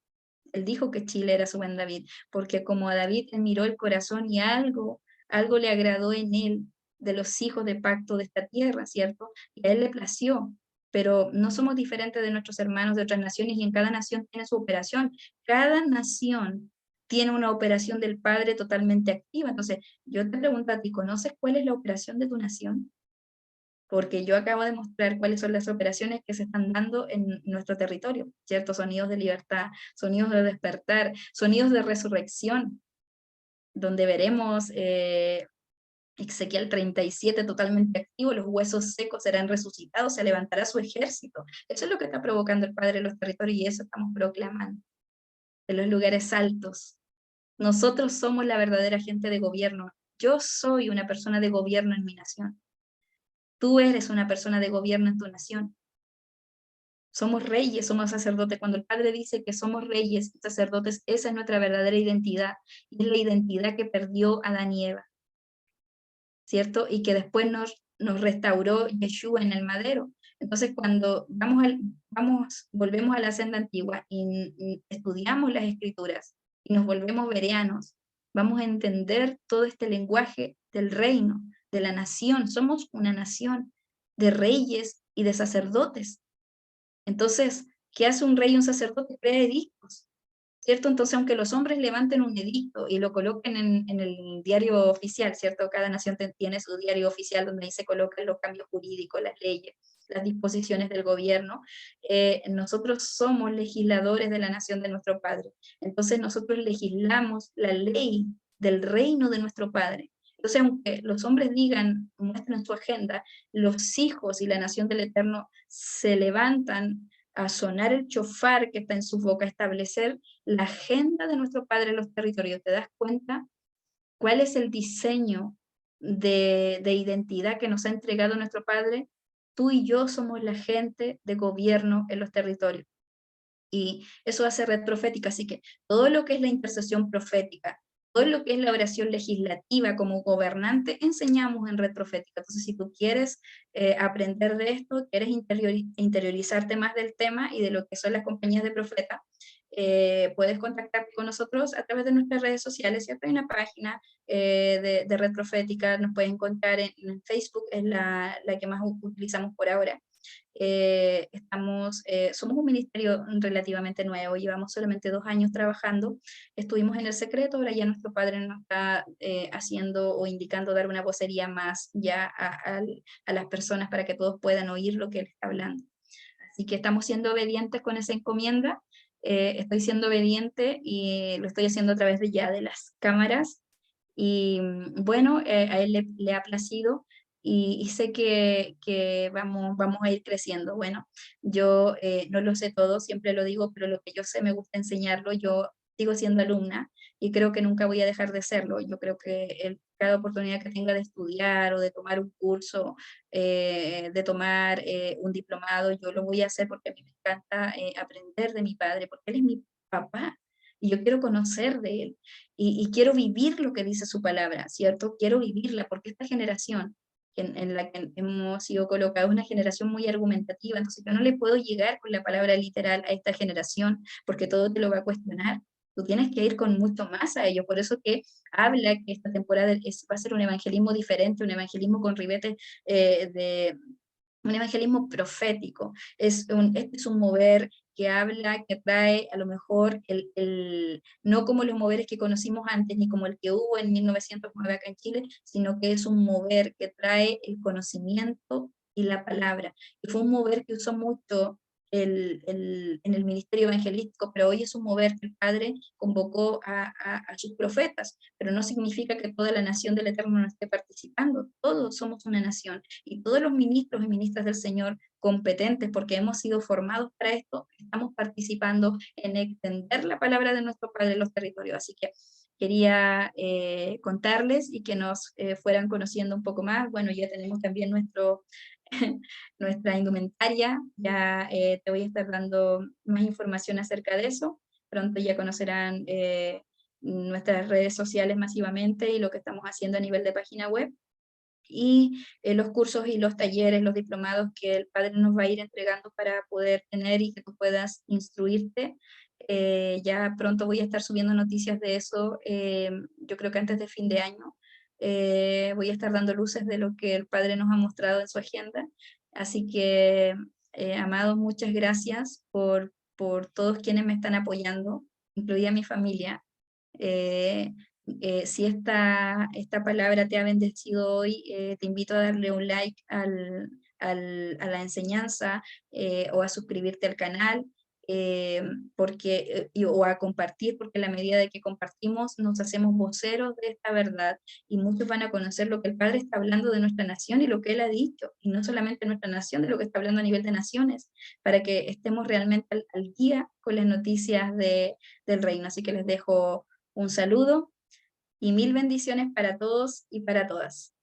él dijo que Chile era su buen David, porque como a David él miró el corazón y algo le agradó en él de los hijos de pacto de esta tierra, ¿cierto? Y a él le plació, pero no somos diferentes de nuestros hermanos de otras naciones y en cada nación tiene su operación. Cada nación tiene una operación del Padre totalmente activa. Entonces, yo te pregunto a ti, ¿conoces cuál es la operación de tu nación? Porque yo acabo de mostrar cuáles son las operaciones que se están dando en nuestro territorio, ¿cierto? Sonidos de libertad, sonidos de despertar, sonidos de resurrección, donde veremos Ezequiel 37 totalmente activo, los huesos secos serán resucitados, se levantará su ejército. Eso es lo que está provocando el Padre en los territorios y eso estamos proclamando en los lugares altos. Nosotros somos la verdadera gente de gobierno. Yo soy una persona de gobierno en mi nación. Tú eres una persona de gobierno en tu nación. Somos reyes, somos sacerdotes. Cuando el Padre dice que somos reyes y sacerdotes, esa es nuestra verdadera identidad. Y es la identidad que perdió Adán y Eva, ¿cierto? Y que después nos restauró Yeshua en el madero. Entonces, cuando volvemos a la senda antigua y estudiamos las escrituras y nos volvemos bereanos, vamos a entender todo este lenguaje del reino, de la nación. Somos una nación de reyes y de sacerdotes. Entonces, ¿qué hace un rey y un sacerdote? Crea edictos, ¿cierto? Entonces, aunque los hombres levanten un edicto y lo coloquen en el diario oficial, ¿cierto? Cada nación tiene su diario oficial donde ahí se colocan los cambios jurídicos, las leyes, las disposiciones del gobierno. Nosotros somos legisladores de la nación de nuestro Padre. Entonces, nosotros legislamos la ley del reino de nuestro Padre. Entonces, aunque los hombres digan, muestren su agenda, los hijos y la nación del Eterno se levantan a sonar el chofar que está en su boca, a establecer la agenda de nuestro Padre en los territorios. ¿Te das cuenta cuál es el diseño de identidad que nos ha entregado nuestro Padre? Tú y yo somos la gente de gobierno en los territorios. Y eso hace red profética, así que todo lo que es la intercesión profética, todo lo que es la oración legislativa como gobernante, enseñamos en red profética. Entonces, si tú quieres aprender de esto, quieres interiorizarte más del tema y de lo que son las compañías de profeta, puedes contactarte con nosotros a través de nuestras redes sociales, ¿cierto? Hay una página de red profética, nos puedes encontrar en Facebook, es la que más utilizamos por ahora. Somos un ministerio relativamente nuevo, llevamos solamente 2 años trabajando, estuvimos en el secreto, ahora ya nuestro Padre nos está haciendo o indicando dar una vocería más ya a las personas para que todos puedan oír lo que Él está hablando. Así que estamos siendo obedientes con esa encomienda, estoy siendo obediente y lo estoy haciendo a través de las cámaras y bueno, a él le ha placido y sé que vamos a ir creciendo. Bueno, yo no lo sé todo, siempre lo digo, pero lo que yo sé me gusta enseñarlo. Yo sigo siendo alumna y creo que nunca voy a dejar de serlo. Yo creo que cada oportunidad que tenga de estudiar o de tomar un curso, de tomar un diplomado, yo lo voy a hacer porque a mí me encanta aprender de mi padre, porque él es mi papá y yo quiero conocer de él y quiero vivir lo que dice su palabra, ¿cierto? Quiero vivirla porque esta generación en la que hemos sido colocados es una generación muy argumentativa, entonces yo no le puedo llegar con la palabra literal a esta generación porque todo te lo va a cuestionar. tú tienes que ir con mucho más a ello. Por eso que habla que esta temporada va a ser un evangelismo diferente, un evangelismo con ribetes de un evangelismo profético. Este es un mover que habla, que trae a lo mejor no como los moveres que conocimos antes, ni como el que hubo en 1909 acá en Chile, sino que es un mover que trae el conocimiento y la palabra. Y fue un mover que usó mucho en el ministerio evangelístico, pero hoy es un mover que el Padre convocó a sus profetas, pero no significa que toda la nación del Eterno no esté participando. Todos somos una nación y todos los ministros y ministras del Señor competentes, porque hemos sido formados para esto, estamos participando en extender la palabra de nuestro Padre en los territorios. Así que quería contarles y que nos fueran conociendo un poco más. Bueno, ya tenemos también nuestra indumentaria, ya te voy a estar dando más información acerca de eso. Pronto ya conocerán nuestras redes sociales masivamente y lo que estamos haciendo a nivel de página web y los cursos y los talleres, los diplomados que el Padre nos va a ir entregando para poder tener y que tú puedas instruirte. Ya pronto voy a estar subiendo noticias de eso, yo creo que antes de fin de año. Voy a estar dando luces de lo que el Padre nos ha mostrado en su agenda. Así que, amados, muchas gracias por todos quienes me están apoyando, incluida mi familia. Eh, si esta palabra te ha bendecido hoy, te invito a darle un like a la enseñanza o a suscribirte al canal o a compartir, porque a la medida de que compartimos nos hacemos voceros de esta verdad y muchos van a conocer lo que el Padre está hablando de nuestra nación y lo que Él ha dicho, y no solamente nuestra nación, de lo que está hablando a nivel de naciones, para que estemos realmente al día con las noticias del reino. Así que les dejo un saludo y mil bendiciones para todos y para todas.